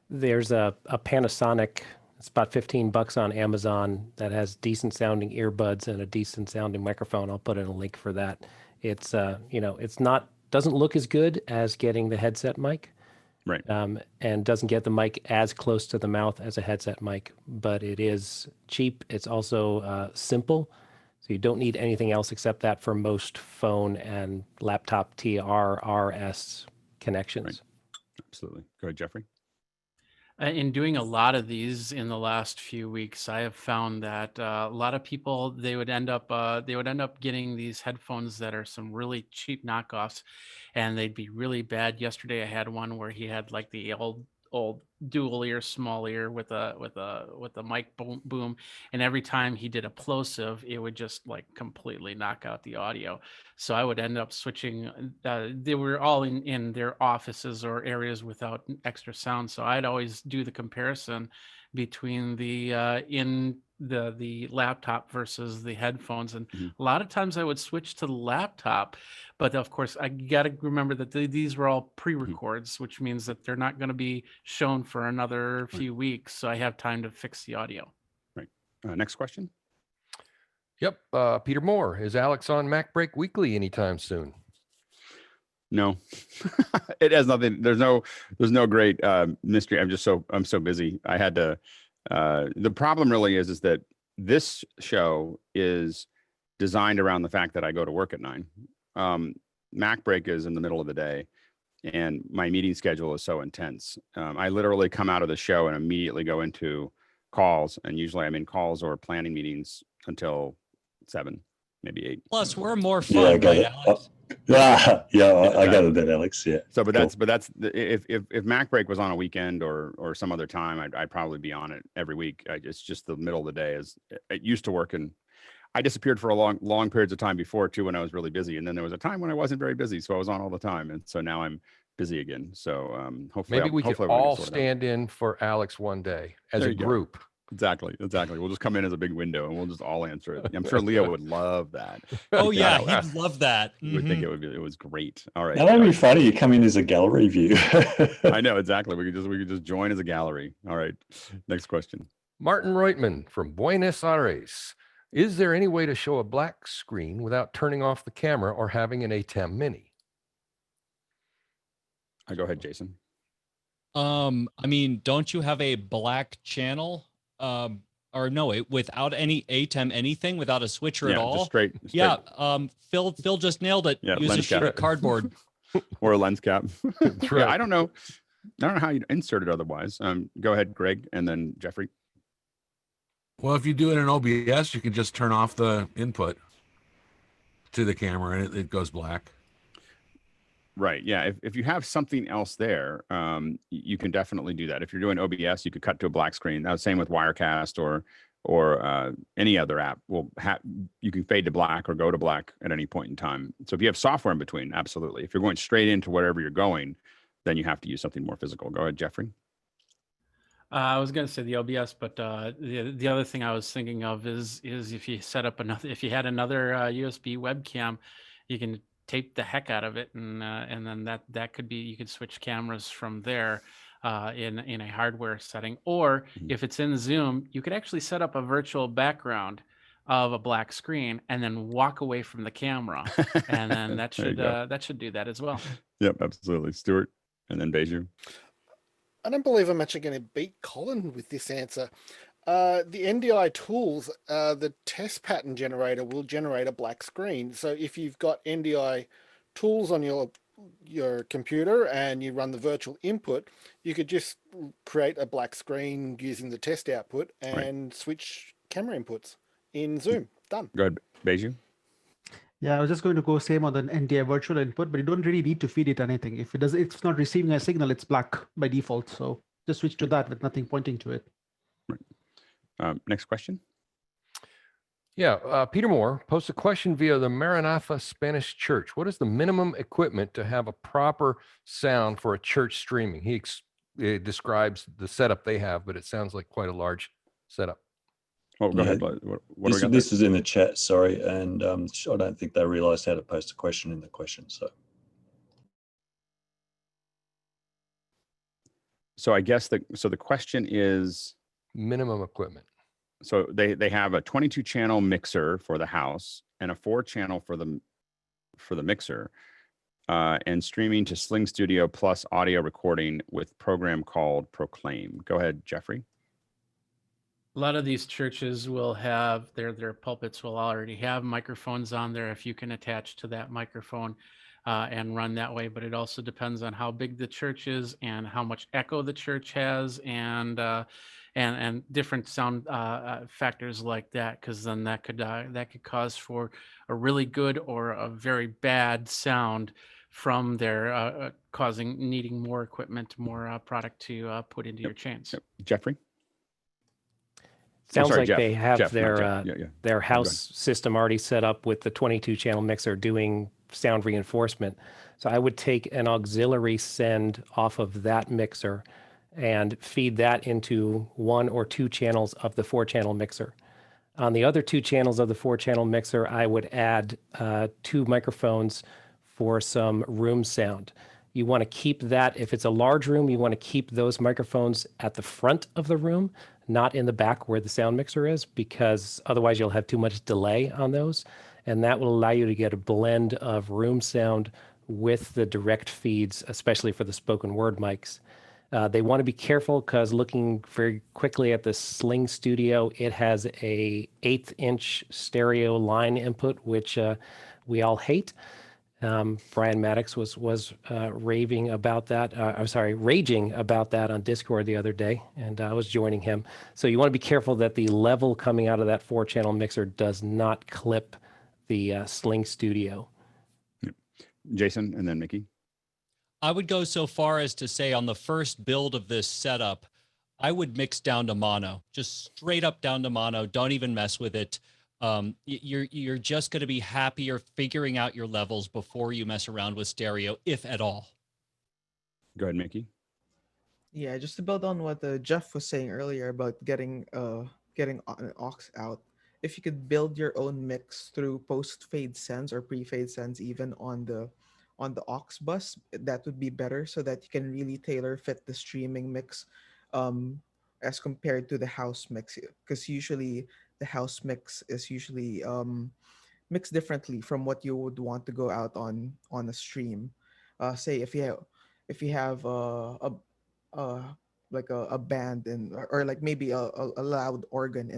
There's a Panasonic, it's about $15 on Amazon, that has decent sounding earbuds and a decent sounding microphone. I'll put in a link for that. It's, doesn't look as good as getting the headset mic. Right. And doesn't get the mic as close to the mouth as a headset mic, but it is cheap. It's also simple. So you don't need anything else except that for most phone and laptop TRRS connections. Right. Absolutely. Go ahead, Jeffrey. In doing a lot of these in the last few weeks, I have found that a lot of people, they would end up getting these headphones that are some really cheap knockoffs, and they'd be really bad. Yesterday, I had one where he had like the old dual ear, small ear with a mic boom, and every time he did a plosive, it would just like completely knock out the audio. So I would end up switching. They were all in their offices or areas without extra sound, so I'd always do the comparison between the laptop versus the headphones, and a lot of times I would switch to the laptop, but of course I got to remember that these were all pre-records, which means that they're not going to be shown for another few weeks, so I have time to fix the audio. Right. Next question. Yep. Peter Moore, is Alex on Macbreak Weekly anytime soon? No, it has nothing. There's no great mystery. I'm so busy. I had to. The problem really is that this show is designed around the fact that I go to work at 9. Macbreak is in the middle of the day, and my meeting schedule is so intense. I literally come out of the show and immediately go into calls, and usually I'm in calls or planning meetings until 7, maybe 8. Plus, we're more Yeah, fun, I got right, it. Alex? I got it then, Alex. Yeah. So, but that's if Macbreak was on a weekend or some other time, I'd probably be on it every week. It's just the middle of the day. It used to work, and I disappeared for a long periods of time before too, when I was really busy. And then there was a time when I wasn't very busy. So I was on all the time. And so now I'm busy again. So hopefully, Maybe we could hopefully we'll get all sorted out. stand in for Alex one day as There a you go. group. Exactly. We'll just come in as a big window and we'll just all answer it. I'm sure Leo would love that. Oh He'd think yeah, that- he'd love that. He would think Mhm. it was great. All right. That would be funny. You come in as a gallery view. I know exactly. We could just join as a gallery. All right. Next question. Martin Reutman from Buenos Aires. Is there any way to show a black screen without turning off the camera or having an ATEM Mini? Go ahead, Jason. I mean, don't you have a black channel? Or no, without any ATEM anything, without a switcher at all? Just straight. Yeah. Phil just nailed it. Yeah, Use a lens sheet cap. of cardboard. Or a lens cap. That's right. Yeah, I don't know how you insert it otherwise. Go ahead, Greg, and then Jeffrey. Well, if you do it in OBS, you can just turn off the input to the camera and it goes black. Right. Yeah. If you have something else there, you can definitely do that. If you're doing OBS, you could cut to a black screen. That's same with Wirecast or any other app. You can fade to black or go to black at any point in time. So if you have software in between, absolutely. If you're going straight into wherever you're going, then you have to use something more physical. Go ahead, Jeffrey. I was going to say the OBS, but the other thing I was thinking of is if you set up if you had another USB webcam, you can tape the heck out of it, and then that could be, you could switch cameras from there in a hardware setting, or if it's in Zoom, you could actually set up a virtual background of a black screen and then walk away from the camera, and then that should do that as well. Yep, absolutely. Stuart, and then Beju. I don't believe I'm actually going to beat Colin with this answer. The NDI tools, the test pattern generator will generate a black screen. So if you've got NDI tools on your computer and you run the virtual input, you could just create a black screen using the test output and switch camera inputs in Zoom. Done. Go ahead, Beju. Yeah, I was just going to go same on the NDI virtual input, but you don't really need to feed it anything. If it's not receiving a signal, it's black by default. So just switch to that with nothing pointing to it. Next question. Yeah, Peter Moore posts a question via the Maranatha Spanish Church. What is the minimum equipment to have a proper sound for a church streaming? He describes the setup they have, but it sounds like quite a large setup. Oh, go ahead. This is in the chat, sorry, and I don't think they realized how to post a question in the question. So I guess the question is minimum equipment. So they have a 22 channel mixer for the house and a 4-channel for the mixer, and streaming to Sling Studio plus audio recording with program called Proclaim. Go ahead, Jeffrey. A lot of these churches will have their pulpits will already have microphones on there if you can attach to that microphone and run that way. But it also depends on how big the church is and how much echo the church has and different sound factors like that, because then that could cause for a really good or a very bad sound from there, needing more equipment, more product to put into your chains. Jeffrey. Sounds like Jeff. they have Jeff, their house system already set up with the 22 channel mixer doing sound reinforcement. So I would take an auxiliary send off of that mixer and feed that into 1 or 2 channels of the 4-channel mixer. On the other 2 channels of the 4-channel mixer, I would add 2 microphones for some room sound. You want to keep that, if it's a large room, you want to keep those microphones at the front of the room, not in the back where the sound mixer is, because otherwise you'll have too much delay on those. And that will allow you to get a blend of room sound with the direct feeds, especially for the spoken word mics. They want to be careful because looking very quickly at the Sling Studio, it has a 1/8-inch stereo line input, which we all hate. Brian Maddox was raging about that on Discord the other day, and I was joining him. So you want to be careful that the level coming out of that 4-channel mixer does not clip the Sling Studio. Jason, and then Mickey. I would go so far as to say on the first build of this setup, I would mix down to mono, just straight up down to mono. Don't even mess with it. You're just going to be happier figuring out your levels before you mess around with stereo, if at all. Go ahead, Mickey. Yeah, just to build on what Jeff was saying earlier about getting an aux out. If you could build your own mix through post fade sends or pre fade sends, even on the aux bus, that would be better, so that you can really tailor fit the streaming mix, um, as compared to the house mix. Because usually the house mix is usually mixed differently from what you would want to go out on a stream. Say if you have uh like a band or like maybe a loud organ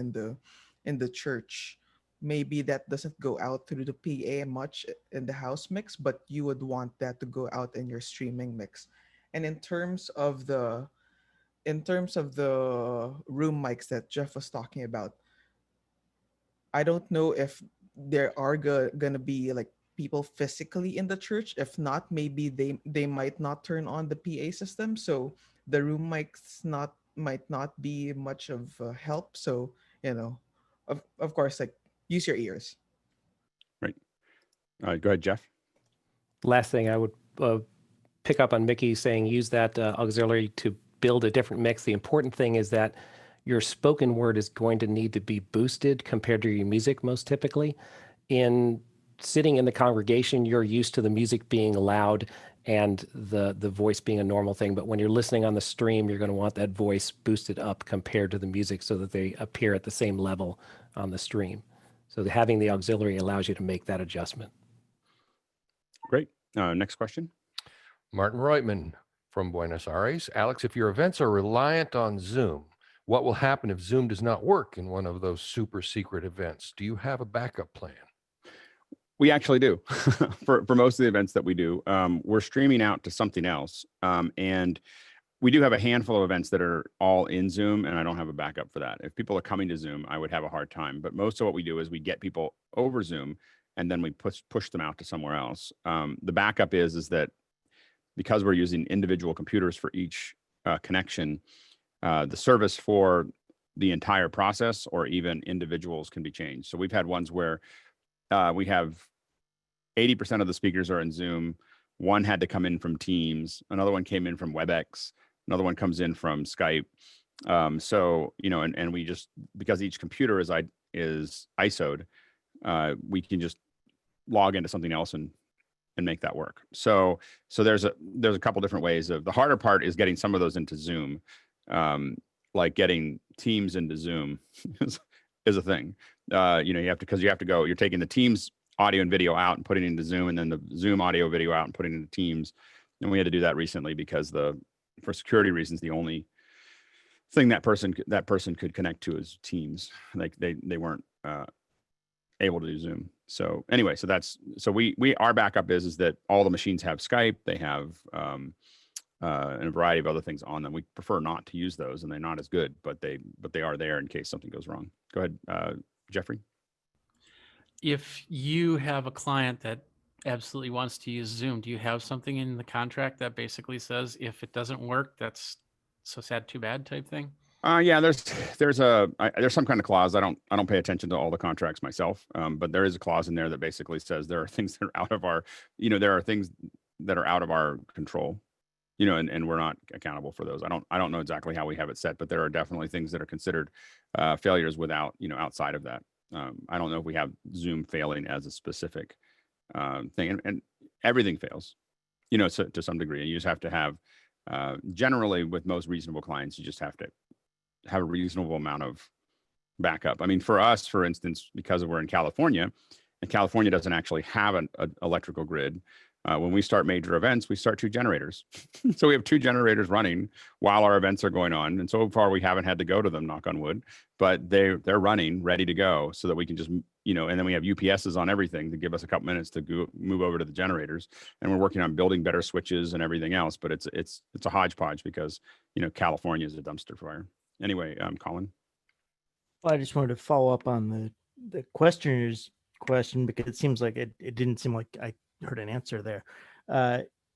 in the church, maybe that doesn't go out through the PA much in the house mix, but you would want that to go out in your streaming mix. And in terms of the room mics that Jeff was talking about, I don't know if there are gonna be like people physically in the church. If not, maybe they might not turn on the PA system, so the room mics not might not be much of help. So of course, like, use your ears. Right. Go ahead, Jeff. Last thing I would pick up on Mickey saying use that auxiliary to build a different mix. The important thing is that your spoken word is going to need to be boosted compared to your music most typically. In sitting in the congregation, you're used to the music being loud and the voice being a normal thing. But when you're listening on the stream, you're going to want that voice boosted up compared to the music so that they appear at the same level on the stream. So having the auxiliary allows you to make that adjustment. Great. Next question. Martin Reutman from Buenos Aires. Alex, if your events are reliant on Zoom, what will happen if Zoom does not work in one of those super secret events? Do you have a backup plan? We actually do. for most of the events that we do. We're streaming out to something else. And we do have a handful of events that are all in Zoom, and I don't have a backup for that. If people are coming to Zoom, I would have a hard time. But most of what we do is we get people over Zoom, and then we push them out to somewhere else. The backup is that because we're using individual computers for each connection, the service for the entire process or even individuals can be changed. So we've had ones where we have 80% of the speakers are in Zoom. One had to come in from Teams. Another one came in from WebEx. Another one comes in from Skype. So, and we just, because each computer is ISO'd, we can just log into something else and make that work. So there's a couple different ways of. The harder part is getting some of those into Zoom, like getting Teams into Zoom is a thing. You have to go. You're taking the Teams audio and video out and putting it into Zoom, and then the Zoom audio video out and putting it into Teams. And we had to do that recently because for security reasons, the only thing that person could connect to is Teams. Like they weren't able to do Zoom. So anyway, our backup is that all the machines have Skype. They have and a variety of other things on them. We prefer not to use those, and they're not as good, but they are there in case something goes wrong. Go ahead, Jeffrey. If you have a client that absolutely wants to use Zoom, do you have something in the contract that basically says if it doesn't work, that's so sad, too bad type thing? Yeah, there's some kind of clause. I don't pay attention to all the contracts myself, but there is a clause in there that basically says there are things that are out of our, there are things that are out of our control, and we're not accountable for those. I don't know exactly how we have it set, but there are definitely things that are considered failures without, outside of that. I don't know if we have Zoom failing as a specific thing, and everything fails, so, to some degree. And you just have to have, generally with most reasonable clients, you just have to have a reasonable amount of backup. I mean, for us, for instance, because we're in California, and California doesn't actually have an electrical grid. When we start major events, we start 2 generators. So we have 2 generators running while our events are going on. And so far, we haven't had to go to them, knock on wood, but they're running, ready to go, so that we can just, and then we have UPSs on everything to give us a couple minutes to move over to the generators. And we're working on building better switches and everything else. But it's a hodgepodge because, California is a dumpster fire. Anyway, Colin. Well, I just wanted to follow up on the questioner's question, because it seems like it didn't seem like I heard an answer there.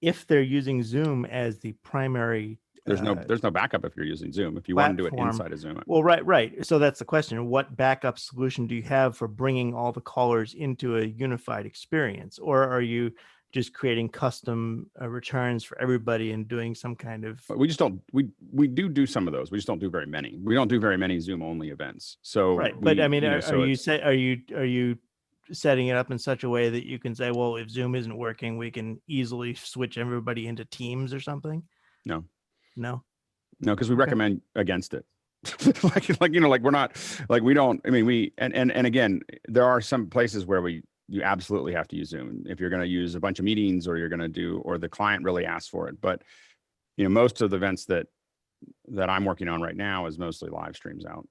if they're using Zoom as the primary There's no backup if you're using Zoom. If you want to do it platform. inside of Zoom. Well, right. So that's the question. What backup solution do you have for bringing all the callers into a unified experience? Or are you just creating custom returns for everybody and doing some kind of... We just don't, we do some of those. We just don't do very many. We don't do very many Zoom only events. So Right. But I mean, you know, are you setting it up in such a way that you can say, well, if Zoom isn't working, we can easily switch everybody into Teams or something? No. No, because we recommend against it. like, you know, like we're not, like we don't, I mean, and again, there are some places where you absolutely have to use Zoom if you're going to use a bunch of meetings, or you're going to do, or the client really asks for it. But, you know, most of the events that I'm working on right now is mostly live streams out.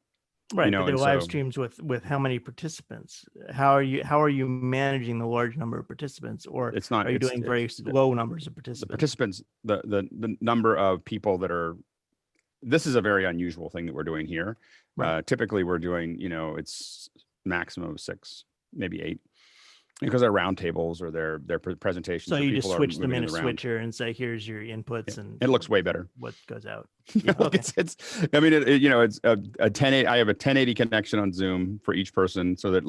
right. You know, But they're and live so streams with how many participants? How are you managing the large number of participants, or it's not, are you doing very low numbers of the participants? the number of people that are, this is a very unusual thing that we're doing here. Right. Typically we're doing, you know, it's maximum of 6, maybe 8, because they're round tables or their presentations. So you people just are switch them moving in a around. switcher and say, here's your inputs, and It looks way better. what goes out. Yeah, Okay. it's I mean, you know, it's a 1080. I have a 1080 connection on Zoom for each person, so that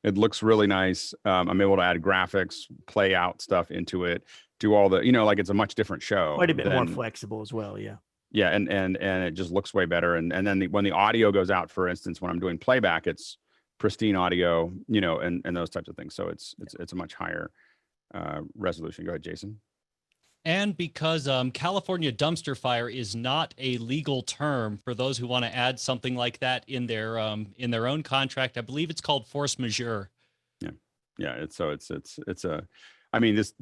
it looks really nice. I'm able to add graphics, play out stuff into it, do all the, you know, like it's a much different show. Quite a bit more flexible as well. Yeah. Yeah, and it just looks way better. And then when the audio goes out, for instance, when I'm doing playback, it's pristine audio, you know, and those types of things. So it's a much higher resolution. Go ahead, Jason. And because California dumpster fire is not a legal term, for those who want to add something like that in their own contract, I believe it's called force majeure. Yeah. It's a, I mean, this,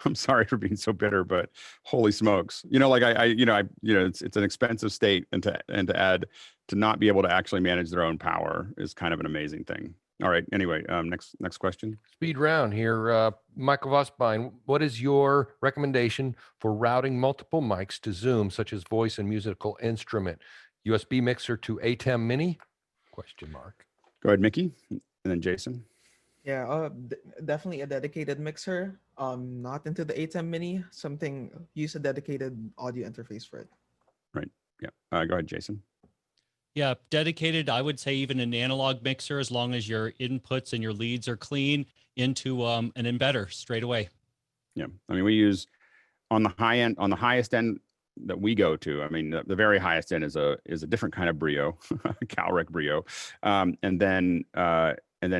I'm sorry for being so bitter, but holy smokes, you know, like it's an expensive state, and to add, to not be able to actually manage their own power is kind of an amazing thing. All right. Anyway, next question. Speed round here. Michael Vosbein, what is your recommendation for routing multiple mics to Zoom, such as voice and musical instrument? USB mixer to ATEM Mini? Question mark. Go ahead, Mickey, and then Jason. Yeah, definitely a dedicated mixer. Not into the ATEM Mini. Use a dedicated audio interface for it. Right. Yeah. Go ahead, Jason. Yeah, dedicated. I would say even an analog mixer, as long as your inputs and your leads are clean, into an embedder straight away. Yeah, I mean, we use on the highest end that we go to. I mean, the very highest end is a different kind of Brio, Calric Brio, and then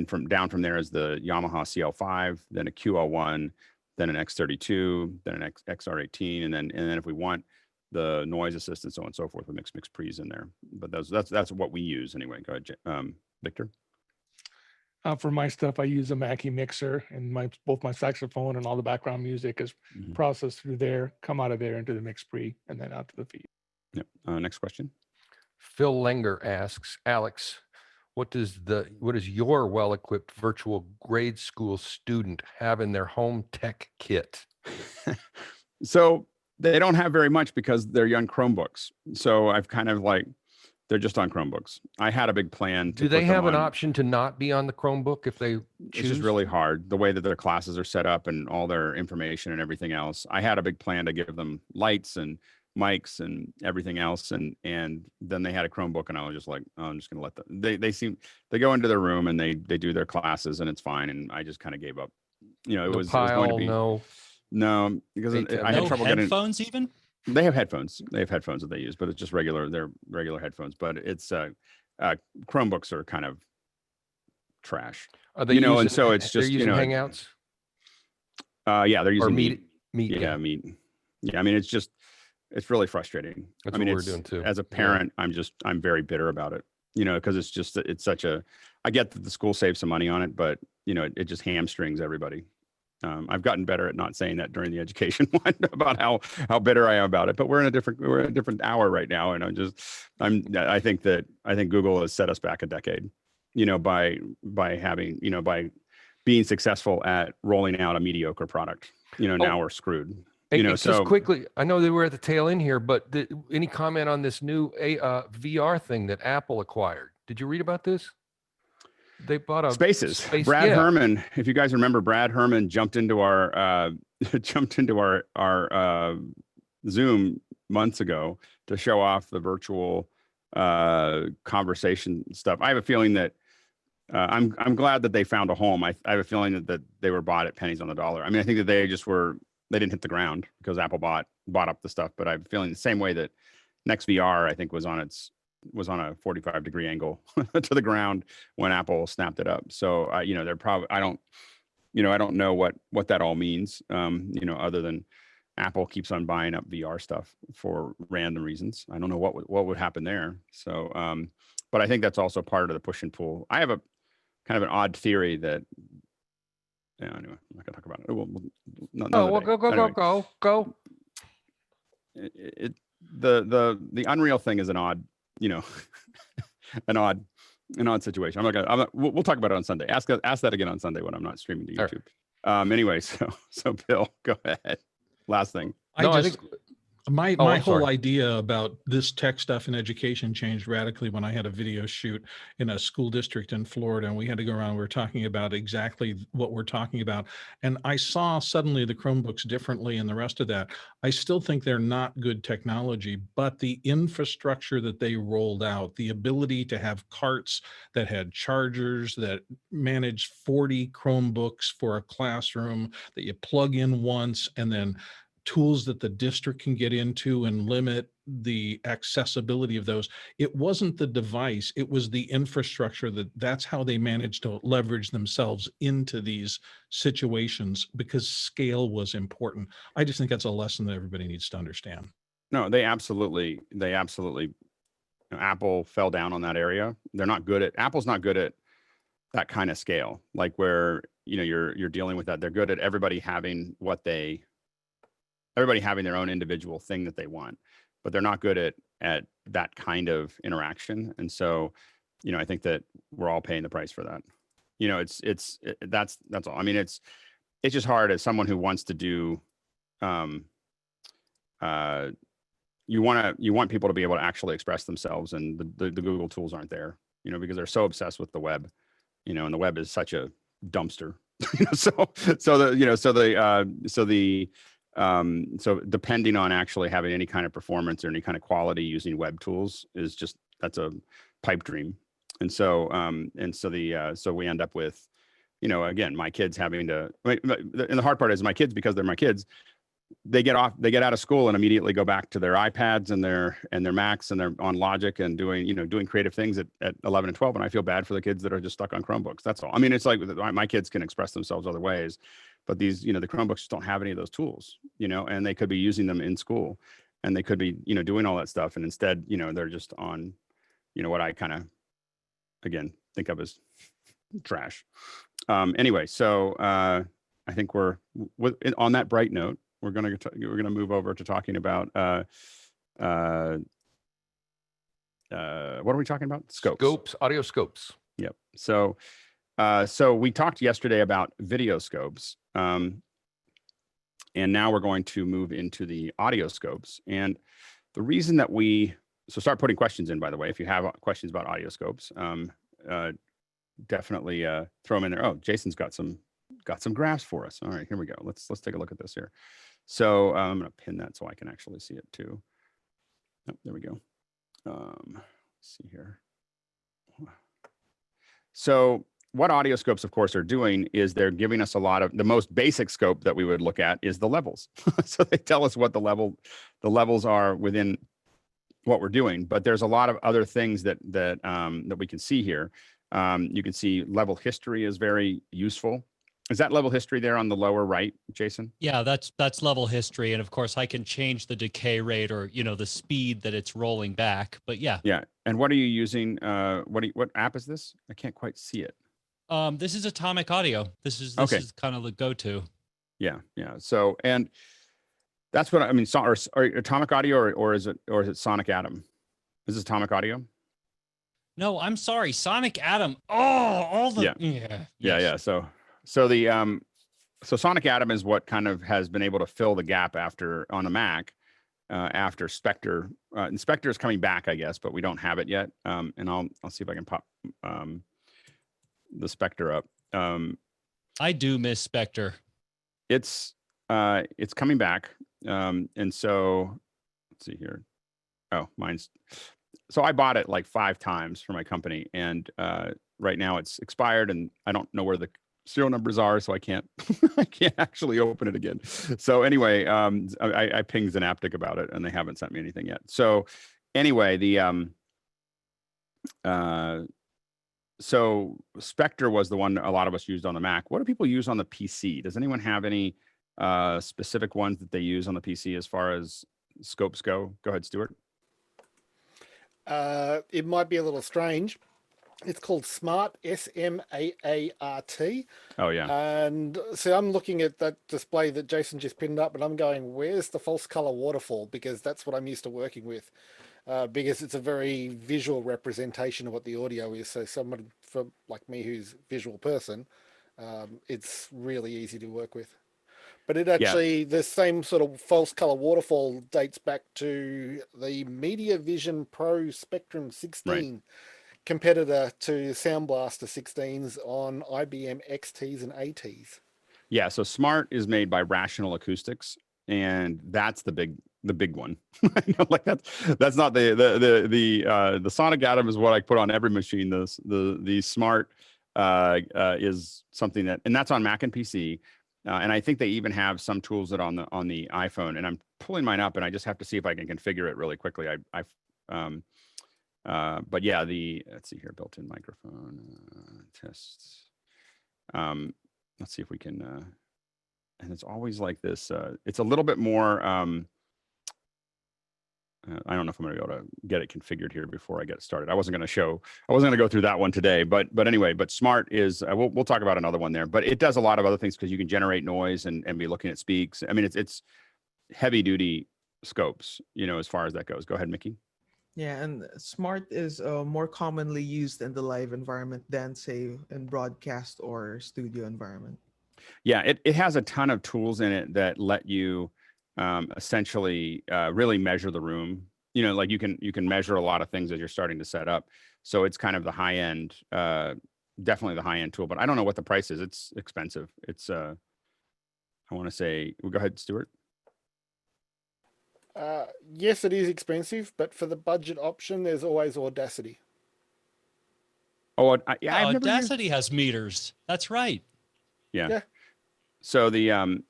from there is the Yamaha CL5, then a QL1, then an X32, then an XR18, and then if we want the noise assistant, so on and so forth, with mix pre's in there. But that's what we use anyway. Go ahead, Victor. For my stuff, I use a Mackie mixer, and both my saxophone and all the background music is processed through there, come out of there into the mix pre, and then out to the feed. Yep. Next question. Phil Lenger asks, Alex, what does your well-equipped virtual grade school student have in their home tech kit? So they don't have very much, because they're young Chromebooks. So I've kind of they're just on Chromebooks. I had a big plan to Do they have an option to not be on the Chromebook if they choose? It's just really hard, the way that their classes are set up and all their information and everything else. I had a big plan to give them lights and mics and everything else, and then they had a Chromebook, and I was just like, oh, I'm just gonna let them. They go into their room and they do their classes, and it's fine. And I just kind of gave up. You know, it was going to be no, because I had trouble getting headphones even. They have headphones. They have headphones that they use, but it's just regular. They're regular headphones. But it's Chromebooks are kind of trash. Are they and so it's just using Hangouts. Yeah, they're using Meet. Yeah, Meet. Yeah, I mean, it's really frustrating. That's I mean, what we're doing too. As a parent, I'm very bitter about it. You know, because it's such a. I get that the school saves some money on it, but you know, it just hamstrings everybody. I've gotten better at not saying that during the education one about how bitter I am about it, but we're in a different hour right now. And I think Google has set us back a decade, you know, by having, you know, by being successful at rolling out a mediocre product, you know, now we're screwed. You know, just quickly, I know that we're at the tail end here, but any comment on this new VR thing that Apple acquired? Did you read about this? They bought a Spaces. Brad Herman, if you guys remember, Brad Herman jumped into our jumped into our Zoom months ago to show off the virtual conversation stuff. I have a feeling that I'm glad that they found a home. I have a feeling that they were bought at pennies on the dollar. I mean, I think that they didn't hit the ground because Apple bought up the stuff. But I'm feeling the same way that Next VR, I think, was on a 45-degree angle to the ground when Apple snapped it up. So they're probably I don't know what that all means. Other than Apple keeps on buying up VR stuff for random reasons. I don't know what would happen there. So, but I think that's also part of the push and pull. I have a kind of an odd theory that. Yeah, anyway, I'm not gonna talk about it. Go. The Unreal thing is an odd, an odd situation. We'll talk about it on Sunday. Ask that again on Sunday when I'm not streaming to YouTube. Anyway, so Bill, go ahead. Last thing. My whole idea about this tech stuff in education changed radically when I had a video shoot in a school district in Florida, and we had to go around. We were talking about exactly what we're talking about, and I saw suddenly the Chromebooks differently and the rest of that. I still think they're not good technology, but the infrastructure that they rolled out, the ability to have carts that had chargers that managed 40 Chromebooks for a classroom that you plug in once, and then tools that the district can get into and limit the accessibility of those. It wasn't the device, it was the infrastructure. That's how they managed to leverage themselves into these situations, because scale was important. I just think that's a lesson that everybody needs to understand. No, they absolutely Apple fell down on that area. Apple's not good at that kind of scale, like where you're dealing with that. They're good at everybody having their own individual thing that they want, but they're not good at that kind of interaction. And so, I think that we're all paying the price for that. That's all. I mean, it's just hard as someone who wants to do, you want people to be able to actually express themselves, and the Google tools aren't there, because they're so obsessed with the web, and the web is such a dumpster. So depending on actually having any kind of performance or any kind of quality using web tools that's a pipe dream. And so we end up with, again, my kids having to, and the hard part is my kids, because they're my kids, they get out of school and immediately go back to their iPads and their Macs, and they're on Logic and doing creative things at 11 and 12. And I feel bad for the kids that are just stuck on Chromebooks. That's all. I mean, it's like my kids can express themselves other ways, but these, the Chromebooks just don't have any of those tools, and they could be using them in school, and they could be, doing all that stuff. And instead, they're just on, what I kind of, again, think of as trash. Anyway, so I think we're on that bright note. We're gonna move over to talking about what are we talking about? Scopes, audio scopes. Yep. So we talked yesterday about video scopes, and now we're going to move into the audio scopes. And the reason that start putting questions in, by the way, if you have questions about audio scopes, definitely throw them in there. Oh, Jason's got some graphs for us. All right, here we go. Let's take a look at this here. So I'm going to pin that so I can actually see it too. Oh, there we go. Let's see here. So what audio scopes, of course, are doing is they're giving us the most basic scope that we would look at is the levels. So they tell us what the levels are within what we're doing. But there's a lot of other things that we can see here. You can see level history is very useful. Is that level history there on the lower right, Jason? Yeah, that's level history. And of course I can change the decay rate or, the speed that it's rolling back, but yeah. Yeah. And what are you using? What app is this? I can't quite see it. This is Atomic Audio. This is kind of the go-to. Yeah. Yeah. So, and that's what I mean. Or Atomic Audio or is it Sonic Atom? Is this Atomic Audio? No, I'm sorry. Sonic Atom. Oh, all the, yeah. So the Sonic Atom is what kind of has been able to fill the gap on a Mac after Spectre. And Spectre is coming back, I guess, but we don't have it yet. And I'll see if I can pop the Spectre up. I do miss Spectre. It's it's coming back. And so let's see here. Oh, mine's, so I bought it like 5 times for my company, and right now it's expired, and I don't know where the serial numbers are, so I can't I can't actually open it again. So anyway, I pinged Synaptic about it, and they haven't sent me anything yet. So anyway, the so Spectre was the one a lot of us used on the Mac. What do people use on the PC? Does anyone have any specific ones that they use on the PC as far as scopes go? Go ahead, Stuart. It might be a little strange. It's called Smart, SMAART. Oh, yeah. And so I'm looking at that display that Jason just pinned up, and I'm going, where's the false color waterfall? Because that's what I'm used to working with. Because it's a very visual representation of what the audio is. So someone for like me who's a visual person, it's really easy to work with. But it actually, the same sort of false color waterfall dates back to the MediaVision Pro Spectrum 16 competitor to Sound Blaster 16s on IBM XTs and ATs. Yeah, so Smart is made by Rational Acoustics, and that's the big one. Like that's not the Sonic Atom is what I put on every machine. The Smart is something that, and that's on Mac and PC. And I think they even have some tools that on the iPhone, and I'm pulling mine up, and I just have to see if I can configure it really quickly. But yeah, let's see here, built-in microphone tests. Let's see if we can, and it's always like this. It's a little bit more, I don't know if I'm going to be able to get it configured here before I get started. I wasn't going to go through that one today, but anyway, but Smart is, we'll talk about another one there, but it does a lot of other things because you can generate noise and be looking at speaks. I mean, it's heavy duty scopes, as far as that goes. Go ahead, Mickey. Yeah, and Smart is more commonly used in the live environment than, say, in broadcast or studio environment. Yeah, it has a ton of tools in it that let you essentially really measure the room. Like you can measure a lot of things as you're starting to set up. So it's kind of the high end, definitely the high end tool. But I don't know what the price is. It's expensive. It's I want to say, well, go ahead, Stuart. Yes, it is expensive, but for the budget option, there's always Audacity. Oh, yeah, Audacity has meters. That's right. Yeah. So the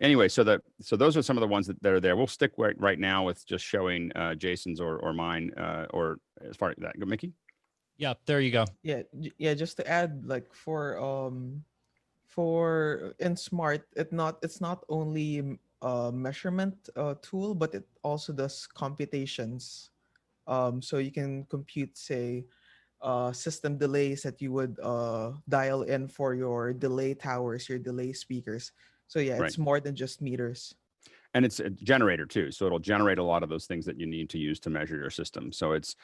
anyway, so those are some of the ones that are there. We'll stick right now with just showing Jason's or mine or as far as that. Go, Mickey. Yeah, there you go. Yeah. Just to add, like for in Smart, it's not only a measurement tool, but it also does computations. So you can compute, say, system delays that you would dial in for your delay towers, your delay speakers. So yeah, it's more than just meters. And it's a generator too. So it'll generate a lot of those things that you need to use to measure your system. So it's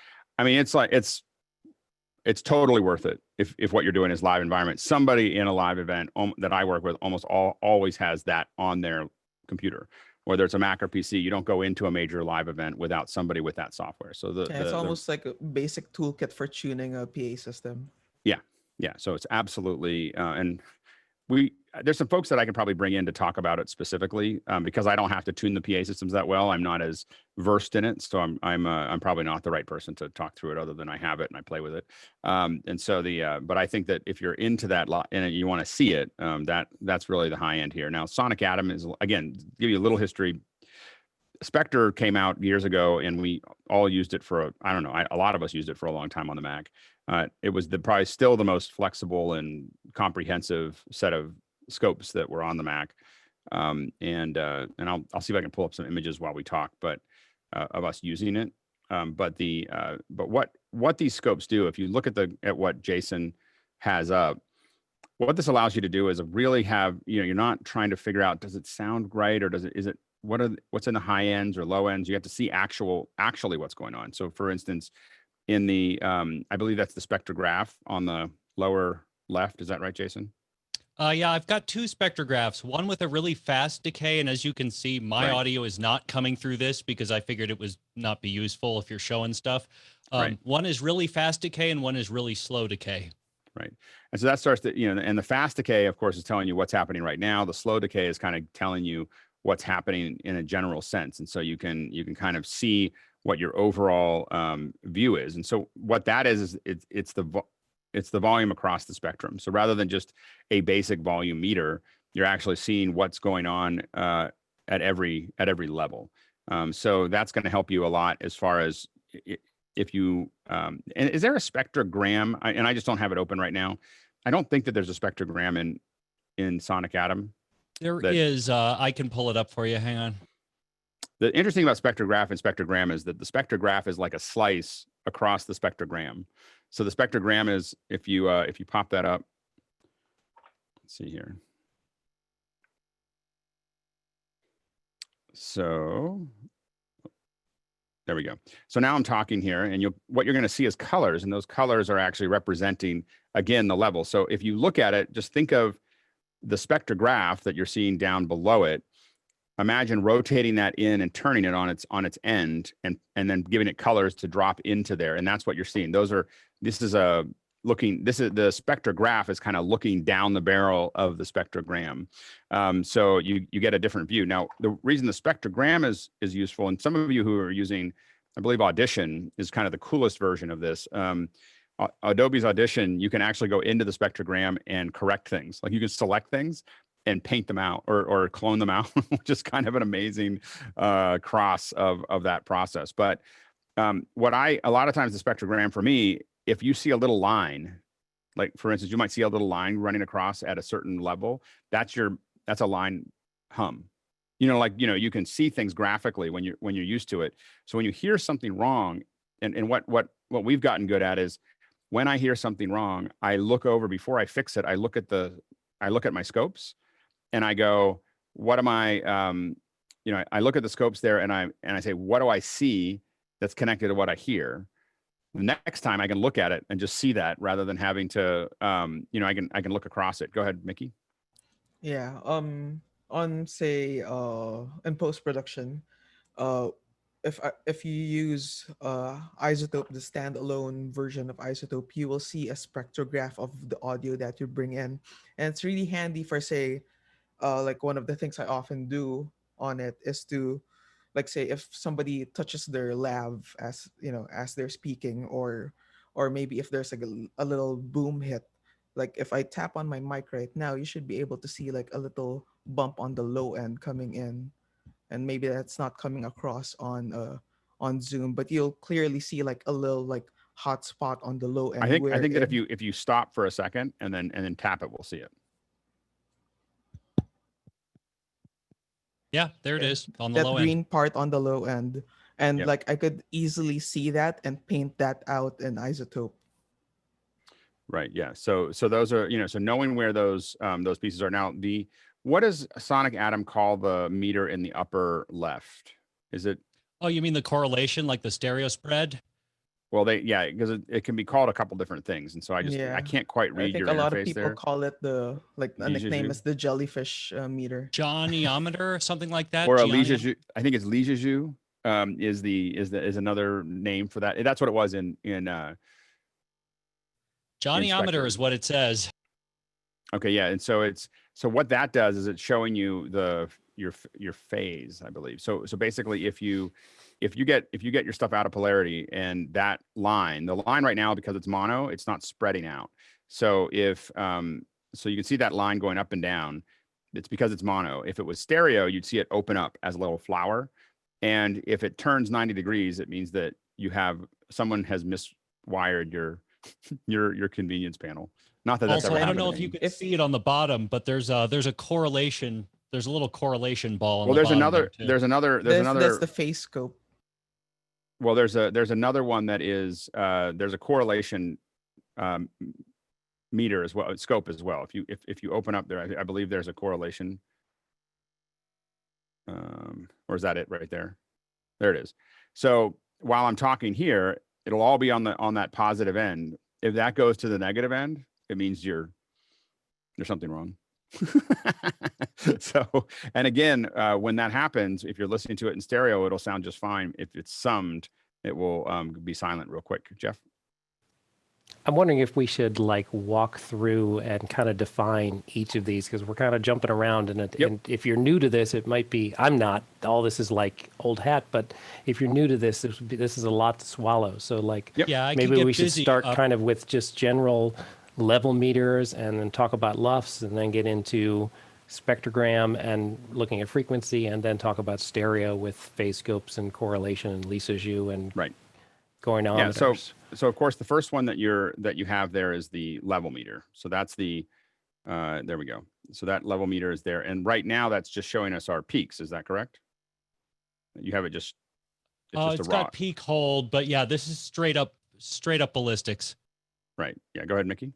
totally worth it if what you're doing is live environment. Somebody in a live event that I work with always has that on their computer. Whether it's a Mac or PC, you don't go into a major live event without somebody with that software. So it's almost like a basic toolkit for tuning a PA system. Yeah. So it's absolutely, and there's some folks that I can probably bring in to talk about it specifically because I don't have to tune the PA systems that well. I'm not as versed in it, so I'm probably not the right person to talk through it other than I have it and I play with it. And so but I think that if you're into that and you want to see it, that's really the high end here. Now, Sonic Atom is, again, give you a little history. Spectre came out years ago, and we all used it for a lot of us used it for a long time on the Mac. It was probably still the most flexible and comprehensive set of scopes that were on the Mac. And I'll see if I can pull up some images while we talk, but of us using it. But what these scopes do, if you look at what Jason has up, what this allows you to do is really have, you're not trying to figure out, does it sound right, or what's in the high ends or low ends? You have to see actually what's going on. So for instance, in the, I believe that's the spectrograph on the lower left. Is that right, Jason? Yeah, I've got 2 spectrographs, one with a really fast decay. And as you can see, my audio is not coming through this because I figured it would not be useful if you're showing stuff. One is really fast decay and one is really slow decay. right? And so that starts to, and the fast decay, of course, is telling you what's happening right now. The slow decay is kind of telling you what's happening in a general sense. And so you can kind of see what your overall view is. And so what that is it's the volume across the spectrum. So rather than just a basic volume meter, you're actually seeing what's going on at every level. So that's going to help you a lot as far as if you, and is there a spectrogram? And I just don't have it open right now. I don't think that there's a spectrogram in Sonic Atom. There is. I can pull it up for you. Hang on. The interesting about spectrograph and spectrogram is that the spectrograph is like a slice across the spectrogram. So the spectrogram is, if you pop that up, let's see here. So there we go. So now I'm talking here, and what you're going to see is colors, and those colors are actually representing, again, the level. So if you look at it, just think of the spectrograph that you're seeing down below it. Imagine rotating that in and turning it on its end, and then giving it colors to drop into there, and that's what you're seeing. This is the spectrograph is kind of looking down the barrel of the spectrogram. So you get a different view. Now, the reason the spectrogram is useful, and some of you who are using, I believe Audition is kind of the coolest version of this. Adobe's Audition, you can actually go into the spectrogram and correct things. Like you can select things and paint them out or clone them out, which is kind of an amazing cross of that process. But a lot of times the spectrogram for me, if you see a little line, like for instance, you might see a little line running across at a certain level, that's a line hum. You can see things graphically when you're used to it. So when you hear something wrong, and what we've gotten good at is when I hear something wrong, I look over before I fix it. I look at my scopes and I go, what am I, I look at the scopes there and I say, what do I see that's connected to what I hear? The next time I can look at it and just see that rather than having to, I can look across it. Go ahead, Mickey. Yeah. On say in post production, if you use Isotope, the standalone version of Isotope, you will see a spectrograph of the audio that you bring in, and it's really handy for say, like one of the things I often do on it is to, like say if somebody touches their lav as they're speaking, or maybe if there's like a little boom hit, like if I tap on my mic right now, you should be able to see like a little bump on the low end coming in, and maybe that's not coming across on Zoom, but you'll clearly see like a little like hot spot on the low end. I think that if you stop for a second and then tap it, we'll see it. Yeah, there it is on the that low green end. part on the low end, and Yep. like I could easily see that and paint that out in Isotope. Right. Yeah. So those are, so knowing where those pieces are now, what does Sonic Atom call the meter in the upper left? Is it? Oh, you mean the correlation, like the stereo spread? Well, because it can be called a couple different things, and so I can't quite read I think your a lot of interface people there. call it a nickname is the jellyfish meter. Johnny-ometer, something like that. Or a Liege, I think it's Liege is another name for that. That's what it was in Johnny-ometer is what it says. Okay, yeah, and so what that does is it's showing you your phase, I believe. So basically, if you get your stuff out of polarity and the line right now, because it's mono, it's not spreading out. So so you can see that line going up and down. It's because it's mono. If it was stereo, you'd see it open up as a little flower, and if it turns 90 degrees, it means that someone has miswired your convenience panel. Not that that's also, ever I don't know happened if to you me. can see it on the bottom, but there's a correlation. There's a little correlation ball on the there's bottom. there's another That's the phase scope. Well, there's another one that is there's a correlation meter as well, scope as well. If you open up there, I believe there's a correlation. Or is that it right there? There it is. So while I'm talking here, it'll all be on that positive end. If that goes to the negative end, it means there's something wrong. So, and again, when that happens, if you're listening to it in stereo, it'll sound just fine. If it's summed, it will be silent real quick. Jeff? I'm wondering if we should like walk through and kind of define each of these, because we're kind of jumping around, and if you're new to this, it might be, I'm not, all this is like old hat, but if you're new to this, this is a lot to swallow. So like, Yeah, I could maybe get we should busy start up- kind of with just general level meters, and then talk about LUFS, and then get into spectrogram and looking at frequency, and then talk about stereo with phase scopes and correlation and Lissajous and goniometers. Yeah, so of course the first one that you have there is the level meter. So that's the there we go. So that level meter is there, and right now that's just showing us our peaks. Is that correct? You have it just It's got peak hold, but yeah, this is straight up ballistics. Right. Yeah. Go ahead, Mickey.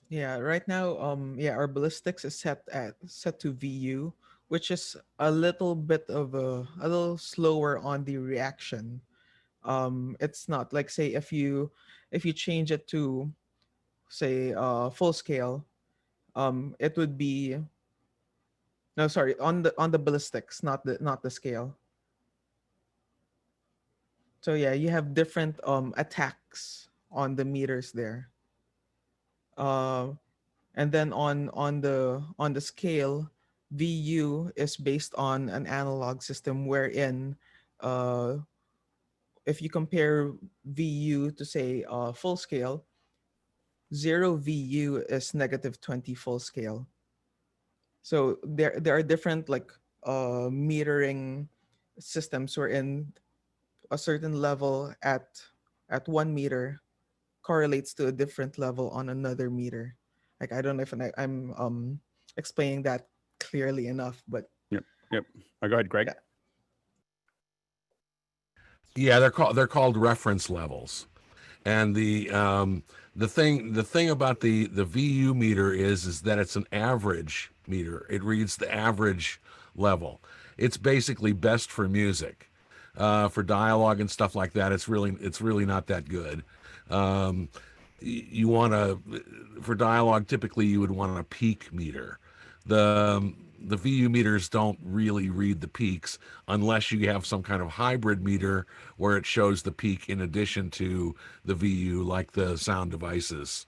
Yeah, right now, yeah, our ballistics is set to VU, which is a little bit of a little slower on the reaction. It's not like, say, if you change it to, say, full scale, it would be, no, sorry, on the ballistics, not the scale. So yeah, you have different attacks on the meters there. And then on the scale, VU is based on an analog system wherein if you compare VU to, say, full scale, 0 VU is -20 full scale. So there are different like metering systems wherein a certain level at 1 meter correlates to a different level on another meter. Like, I don't know if I'm explaining that clearly enough, but Yep. Go ahead, Greg. Yeah, they're called reference levels, and the thing about the VU meter is that it's an average meter. It reads the average level. It's basically best for music, for dialogue and stuff like that. It's really not that good. You want to, for dialogue, typically you would want a peak meter. The VU meters don't really read the peaks unless you have some kind of hybrid meter where it shows the peak in addition to the VU, like the sound devices.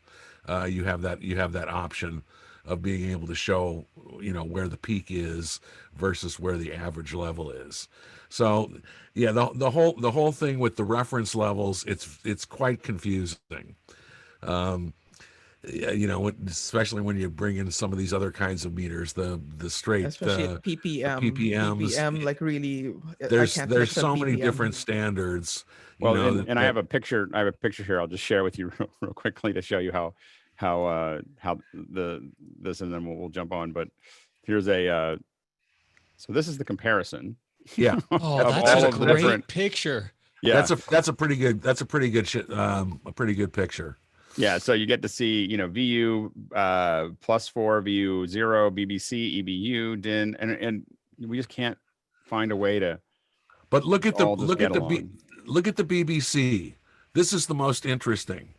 You have that option of being able to show, where the peak is versus where the average level is. So yeah, the whole thing with the reference levels, it's quite confusing. Especially when you bring in some of these other kinds of meters, the straight especially PPM. PPMs. PPM, like, really, There's fix a so many PPM. different standards. Well, and I have a picture. I have a picture here. I'll just share with you real quickly to show you how this, and then we'll jump on. But here's so this is the comparison. Yeah. Oh, that's a great picture. Yeah, that's a pretty good picture. Yeah, so you get to see, VU +4, VU 0, BBC, EBU, DIN, and we just can't find a way to. But look at the BBC. This is the most interesting,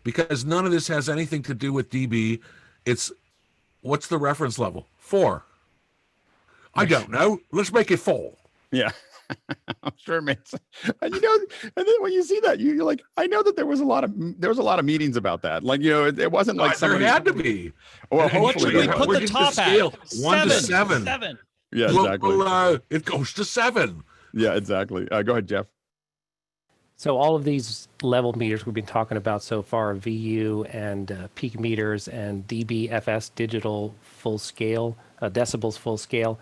because none of this has anything to do with dB. What's the reference level? 4. I don't know. Let's make it 4. Yeah. I'm sure it makes, and and then when you see that, you're like, I know that there was a lot of meetings about that. Like, it wasn't like somebody there had to be. Well, what should we put the top at? 1 to 7. 7. Yeah, exactly. Well, it goes to 7. Yeah, exactly. Go ahead, Jeff. So all of these level meters we've been talking about so far, VU and peak meters and dBFS, digital full scale, decibels full scale,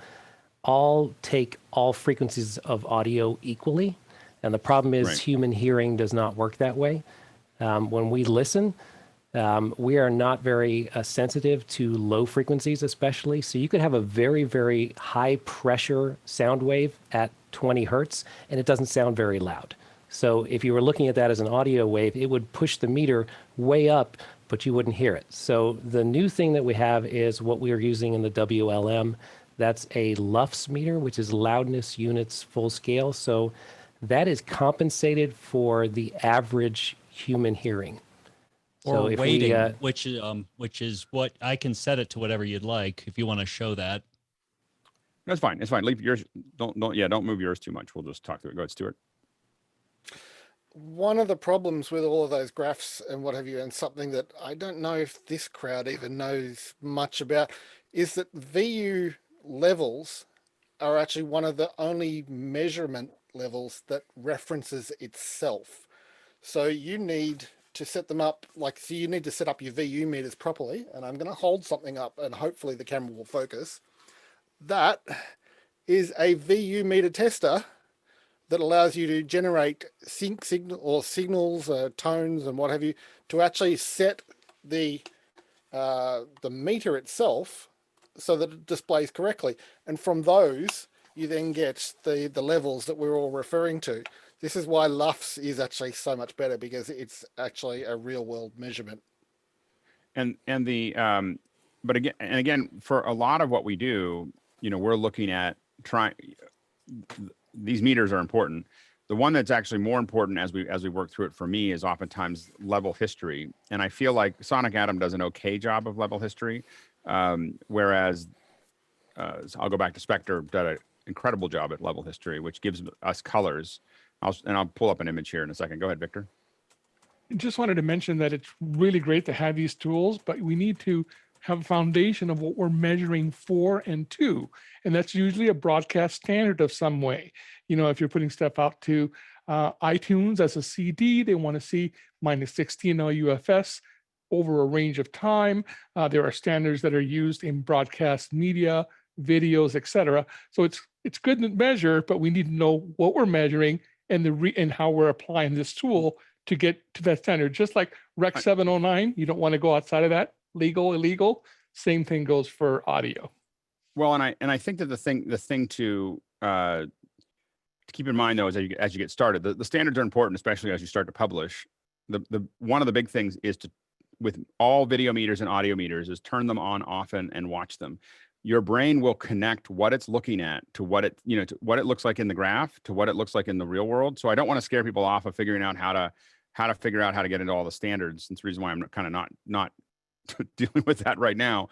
all take all frequencies of audio equally. And the problem is human hearing does not work that way. When we listen, we are not very sensitive to low frequencies, especially. So you could have a very, very high pressure sound wave at 20 hertz, and it doesn't sound very loud. So if you were looking at that as an audio wave, it would push the meter way up, but you wouldn't hear it. So the new thing that we have is what we are using in the WLM. That's a LUFS meter, which is loudness units full scale. So that is compensated for the average human hearing. Or weighting, which is what I can set it to whatever you'd like if you want to show that. That's fine. It's fine. Leave yours. Don't move yours too much. We'll just talk through it. Go ahead, Stuart. one of the problems with all of those graphs and what have you, and something that I don't know if this crowd even knows much about, is that VU levels are actually one of the only measurement levels that references itself. So you need to set them up so you need to set up your VU meters properly. And I'm going to hold something up and hopefully the camera will focus. That is a VU meter tester that allows you to generate signals, tones, and what have you, to actually set the meter itself so that it displays correctly. And from those, you then get the levels that we're all referring to. This is why LUFS is actually so much better, because it's actually a real world measurement. And the but again, for a lot of what we do, we're looking at these meters are important. The one that's actually more important as we work through it for me is oftentimes level history. And I feel like Sonic Atom does an okay job of level history. Whereas so I'll go back to Spectre, did an incredible job at level history, which gives us colors. I'll pull up an image here in a second. Go ahead, Victor. Just wanted to mention that it's really great to have these tools, but we need to have a foundation of what we're measuring for and to. And that's usually a broadcast standard of some way. If you're putting stuff out to iTunes as a CD, they want to see -16 LUFS over a range of time. There are standards that are used in broadcast media, videos, etc. So it's good to measure, but we need to know what we're measuring and and how we're applying this tool to get to that standard. Just like Rec 709, you don't want to go outside of that. Legal, illegal. Same thing goes for audio. Well, and I think that the thing to keep in mind though is as you get started, the standards are important, especially as you start to publish. The one of the big things is with all video meters and audio meters is turn them on often and watch them. Your brain will connect what it's looking at to what it to what it looks like in the graph to what it looks like in the real world. So I don't want to scare people off of figuring out how to figure out how to get into all the standards. That's the reason why I'm kind of not dealing with that right now,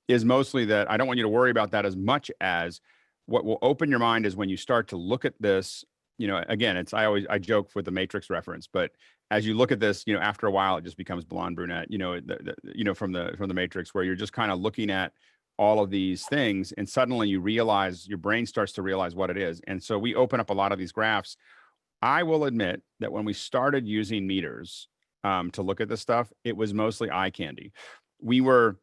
is mostly that I don't want you to worry about that as much as what will open your mind is when you start to look at this. Again, I joke with the Matrix reference, but as you look at this, after a while it just becomes blonde brunette, from the Matrix, where you're just kind of looking at all of these things and suddenly you realize, your brain starts to realize what it is. And so we open up a lot of these graphs. I will admit that when we started using meters to look at this stuff, it was mostly eye candy. We're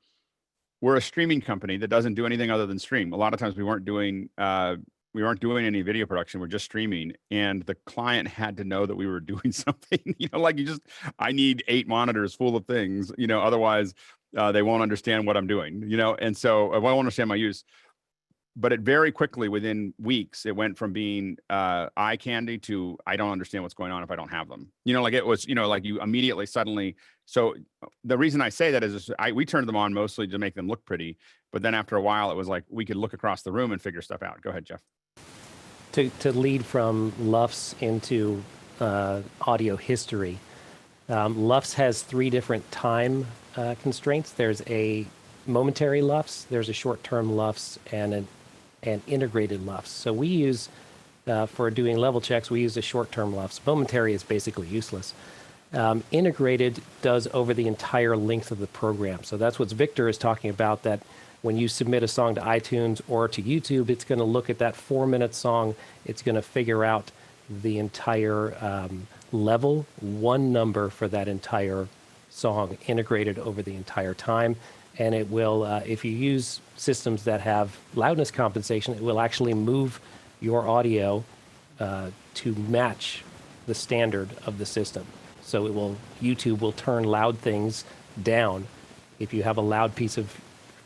a streaming company that doesn't do anything other than stream. A lot of times we weren't doing any video production. We're just streaming, and the client had to know that we were doing something. I need 8 monitors full of things. Otherwise they won't understand what I'm doing. And so I won't understand my use. But it very quickly, within weeks, it went from being eye candy to I don't understand what's going on if I don't have them. It was, you immediately suddenly. So the reason I say that is we turned them on mostly to make them look pretty. But then after a while, it was like we could look across the room and figure stuff out. Go ahead, Jeff. To lead from LUFS into audio history, LUFS has 3 different time constraints. There's a momentary LUFS, there's a short-term LUFS, and an integrated LUFS. So we use, for doing level checks, we use a short-term LUFS. Momentary is basically useless. Integrated does over the entire length of the program. So that's what Victor is talking about, that when you submit a song to iTunes or to YouTube, it's going to look at that 4-minute song. It's going to figure out the entire level, one number for that entire song, integrated over the entire time. And it will, if you use systems that have loudness compensation, it will actually move your audio to match the standard of the system. So YouTube will turn loud things down. If you have a loud piece of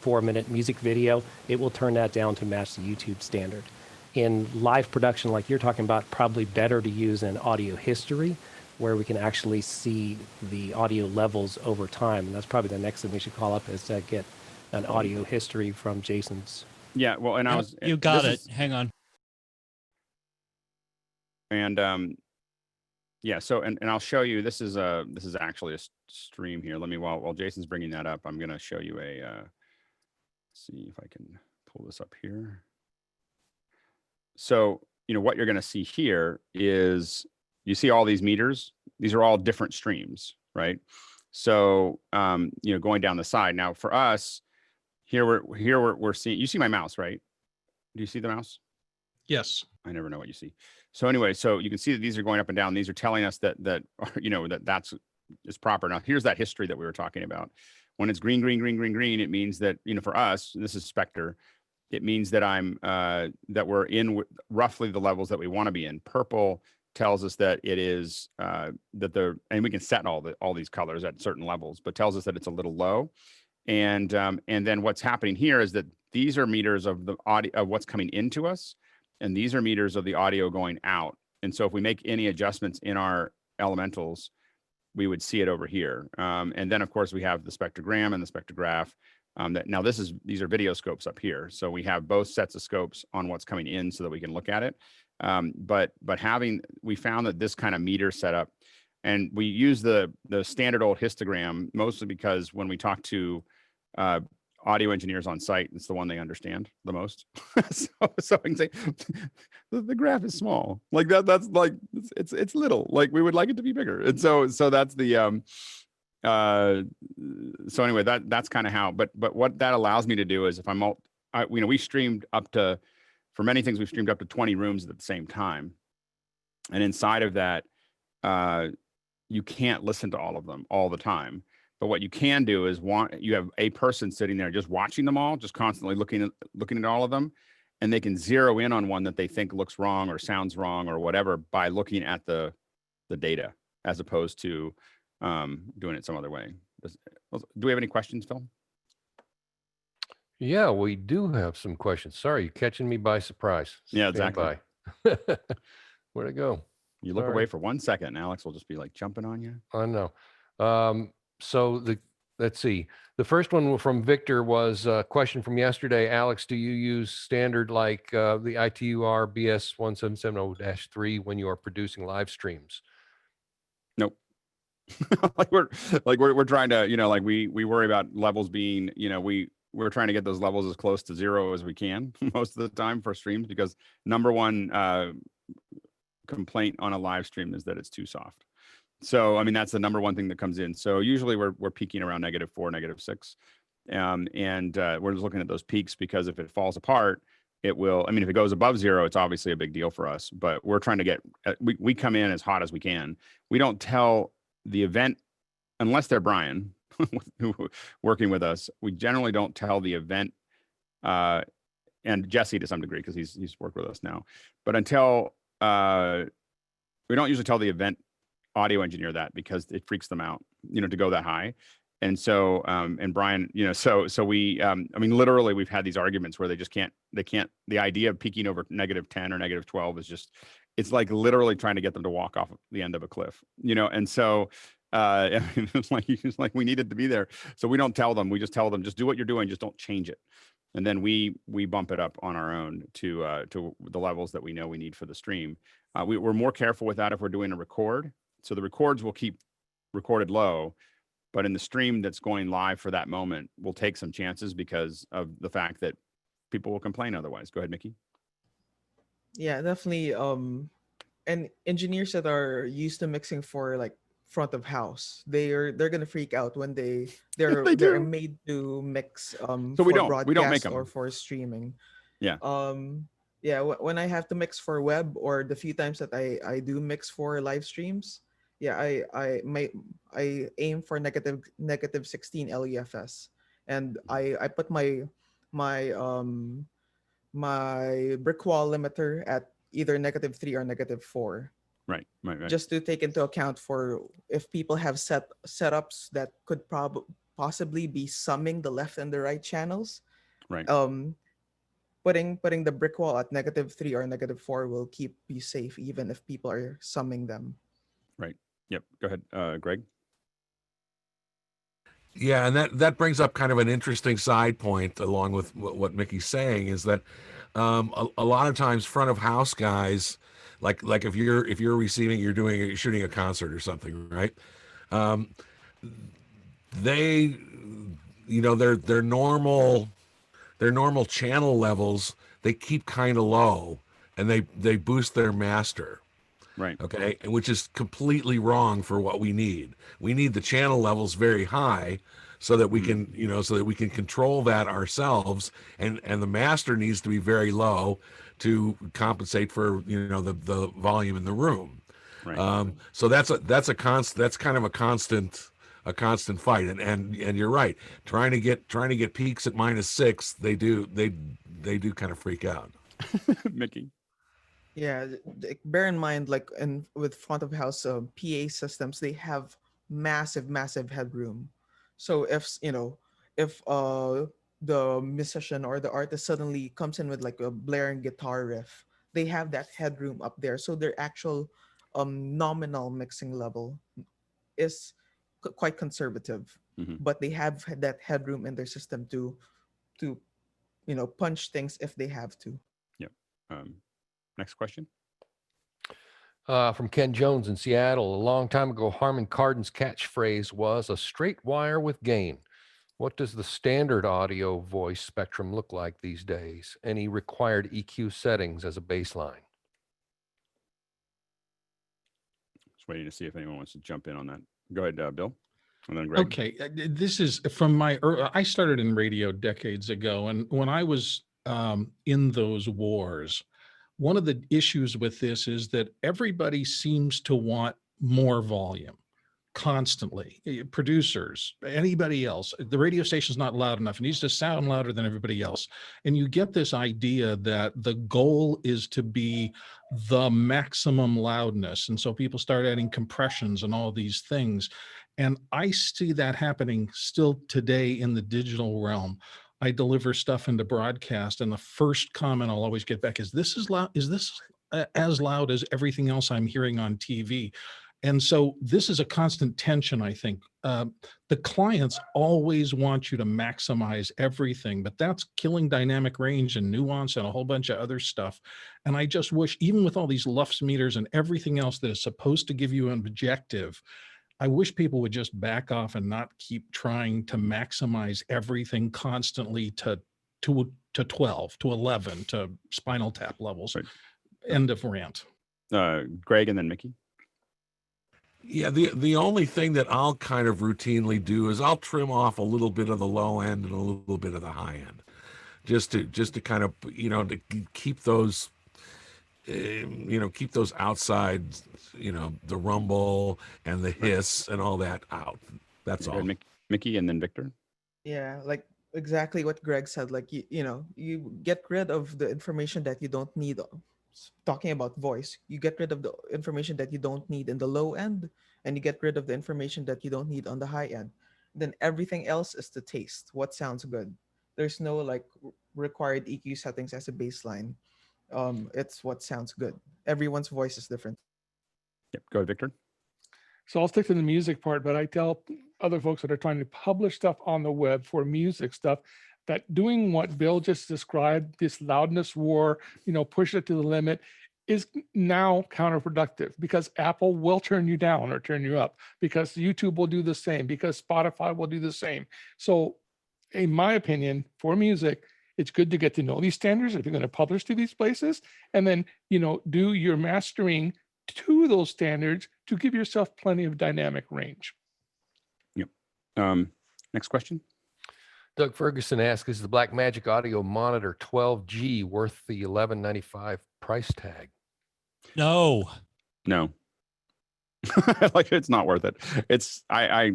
4-minute music video, it will turn that down to match the YouTube standard. In live production, like you're talking about, probably better to use an audio history, where we can actually see the audio levels over time. And that's probably the next thing we should call up, is to get an audio history from Jason's. Yeah, well, and you got it. Hang on. And yeah, so and I'll show you. This is actually a stream here. Let me while Jason's bringing that up, I'm going to show you see if I can pull this up here. So what you're going to see here is you see all these meters, these are all different streams, right? So, going down the side. Now for us, here we're seeing, you see my mouse, right? Do you see the mouse? Yes. I never know what you see. So anyway, so you can see that these are going up and down. These are telling us that that's is proper. Now here's that history that we were talking about. When it's green, green, green, green, green, it means that, for us, this is Spectre. It means that that we're in roughly the levels that we want to be in. Purple tells us that it is and we can set all these colors at certain levels, but tells us that it's a little low. And then what's happening here is that these are meters of the audio of what's coming into us, and these are meters of the audio going out. And so if we make any adjustments in our elementals, we would see it over here. And then of course we have the spectrogram and the spectrograph. These are video scopes up here. So we have both sets of scopes on what's coming in so that we can look at it. But we found that this kind of meter setup, and we use the standard old histogram mostly because when we talk to audio engineers on site, it's the one they understand the most. so I can say the graph is small, like that. That's like it's little. Like we would like it to be bigger, and so that's the so anyway, that's kind of how. But what that allows me to do is if we streamed up to, for many things we've streamed up to 20 rooms at the same time, and inside of that, you can't listen to all of them all the time. But what you can do is you have a person sitting there just watching them all, just constantly looking at all of them, and they can zero in on one that they think looks wrong or sounds wrong or whatever by looking at the data, as opposed to doing it some other way. Do we have any questions, Phil? Yeah, we do have some questions. Sorry, you're catching me by surprise. Yeah, exactly. Where'd it go? You look away for 1 second and Alex will just be like jumping on you. I know. So let's see. The first one from Victor was a question from yesterday. Alex, do you use standard like the ITUR BS 1770-3 when you are producing live streams? Nope. we're trying to, we worry about levels being, we're trying to get those levels as close to zero as we can most of the time for streams, because number one complaint on a live stream is that it's too soft. So, I mean, that's the number one thing that comes in. So usually we're peaking around -4, -6. We're just looking at those peaks because if it falls apart, it will, I mean, if it goes above zero, it's obviously a big deal for us, but we're trying to get, we come in as hot as we can. We don't tell the event, unless they're Brian working with us, we generally don't tell the event, and Jesse to some degree, because he's worked with us now, but until, we don't usually tell the event audio engineer that, because it freaks them out, to go that high. And so, and Brian, so we, I mean, literally we've had these arguments where they can't, the idea of peaking over -10 or -12 is just, it's like literally trying to get them to walk off the end of a cliff, and so, it's like we needed to be there. So we don't tell them, we just tell them, just do what you're doing, just don't change it. And then we bump it up on our own to the levels that we know we need for the stream. We're more careful with that if we're doing a record. So the records will keep recorded low, but in the stream that's going live for that moment, we'll take some chances because of the fact that people will complain otherwise. Go ahead, Mickey. Yeah, definitely. And engineers that are used to mixing for like front of house, they're gonna freak out when they're made to mix So for we don't broadcast make them. or for streaming. Yeah. Yeah, when I have to mix for web, or the few times that I do mix for live streams, yeah, I aim for -16 LEFS, and I put my brick wall limiter at either -3 or -4. Right. Just to take into account for if people have setups that could possibly be summing the left and the right channels. Right. Putting the brick wall at -3 or -4 will keep you safe, even if people are summing them. Right. Yep. Go ahead, Greg. Yeah, and that brings up kind of an interesting side point along with what Mickey's saying, is that a lot of times front of house guys, like if you're receiving, you're shooting a concert or something, right? They, their normal channel levels, they keep kind of low, and they boost their master. Right. Okay. And which is completely wrong for what we need. We need the channel levels very high so that we can, you know, so that we can control that ourselves. And the master needs to be very low to compensate for, you know, the volume in the room. Right. So that's kind of a constant fight. And you're right. Trying to get peaks at -6, they do kind of freak out. Mickey. Yeah, bear in mind, like with front of house PA systems, they have massive headroom. So if the musician or the artist suddenly comes in with like a blaring guitar riff, they have that headroom up there. So their actual nominal mixing level is quite conservative, Mhm. but they have that headroom in their system to punch things if they have to. Yep. Next question. From Ken Jones in Seattle. A long time ago, Harman Kardon's catchphrase was a straight wire with gain. What does the standard audio voice spectrum look like these days? Any required EQ settings as a baseline? Just waiting to see if anyone wants to jump in on that. Go ahead, Bill. And then Greg. Okay, this is from my. I started in radio decades ago, and when I was in those wars, one of the issues with this is that everybody seems to want more volume constantly. Producers, anybody else, the radio station's not loud enough. It needs to sound louder than everybody else. And you get this idea that the goal is to be the maximum loudness. And so people start adding compressions and all these things. And I see that happening still today in the digital realm. I deliver stuff into broadcast, and the first comment I'll always get back is, "This is loud. Is this as loud as everything else I'm hearing on TV?" And so this is a constant tension, I think. The clients always want you to maximize everything, but that's killing dynamic range and nuance and a whole bunch of other stuff. And I just wish, even with all these LUFS meters and everything else that is supposed to give you an objective, I wish people would just back off and not keep trying to maximize everything constantly to 12, to 11, to Spinal Tap levels. Right. End of rant. Greg and then Mickey. Yeah, the only thing that I'll kind of routinely do is I'll trim off a little bit of the low end and a little bit of the high end, just to kind of, you know, to keep those, keep those outside, the rumble and the hiss and all that out. That's all. Mickey and then Victor. Yeah, like exactly what Greg said. Like you get rid of the information that you don't need. Talking about voice, you get rid of the information that you don't need in the low end, and you get rid of the information that you don't need on the high end. Then everything else is the taste. What sounds good. There's no like required EQ settings as a baseline. It's what sounds good. Everyone's voice is different. Yep. Go ahead, Victor. So I'll stick to the music part, but I tell other folks that are trying to publish stuff on the web for music stuff that doing what Bill just described, this loudness war, push it to the limit, is now counterproductive, because Apple will turn you down or turn you up, because YouTube will do the same, because Spotify will do the same. So in my opinion, for music, it's good to get to know these standards if you're going to publish to these places, and then, do your mastering to those standards to give yourself plenty of dynamic range. Yep. Next question. Doug Ferguson asks, is the Blackmagic Audio Monitor 12G worth the $11.95 price tag? No. Like, it's not worth it. It's like,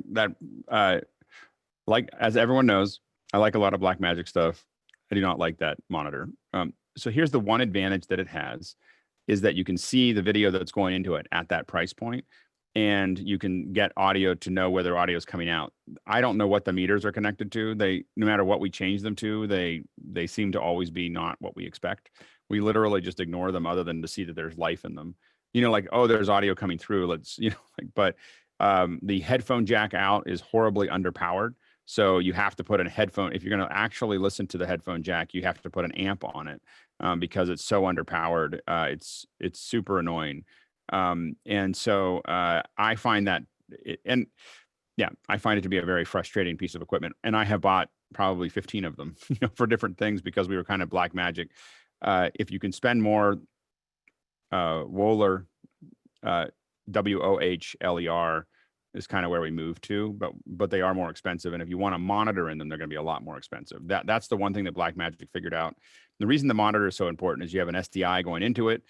as everyone knows, I like a lot of Blackmagic stuff. I do not like that monitor. So here's the one advantage that it has, is that you can see the video that's going into it at that price point, and you can get audio to know whether audio is coming out. I don't know what the meters are connected to. No matter what we change them to, they seem to always be not what we expect. We literally just ignore them, other than to see that there's life in them. Like, oh, there's audio coming through. Let's, but the headphone jack out is horribly underpowered. So you have to put a headphone, if you're going to actually listen to the headphone jack, you have to put an amp on it, because it's so underpowered. It's super annoying. And so I find that, I find it to be a very frustrating piece of equipment. And I have bought probably 15 of them, for different things, because we were kind of Blackmagic. If you can spend more, Wohler WOHLER is kind of where we move to, but they are more expensive. And if you want a monitor in them, they're going to be a lot more expensive. That's the one thing that Blackmagic figured out. The reason the monitor is so important is you have an SDI going into it,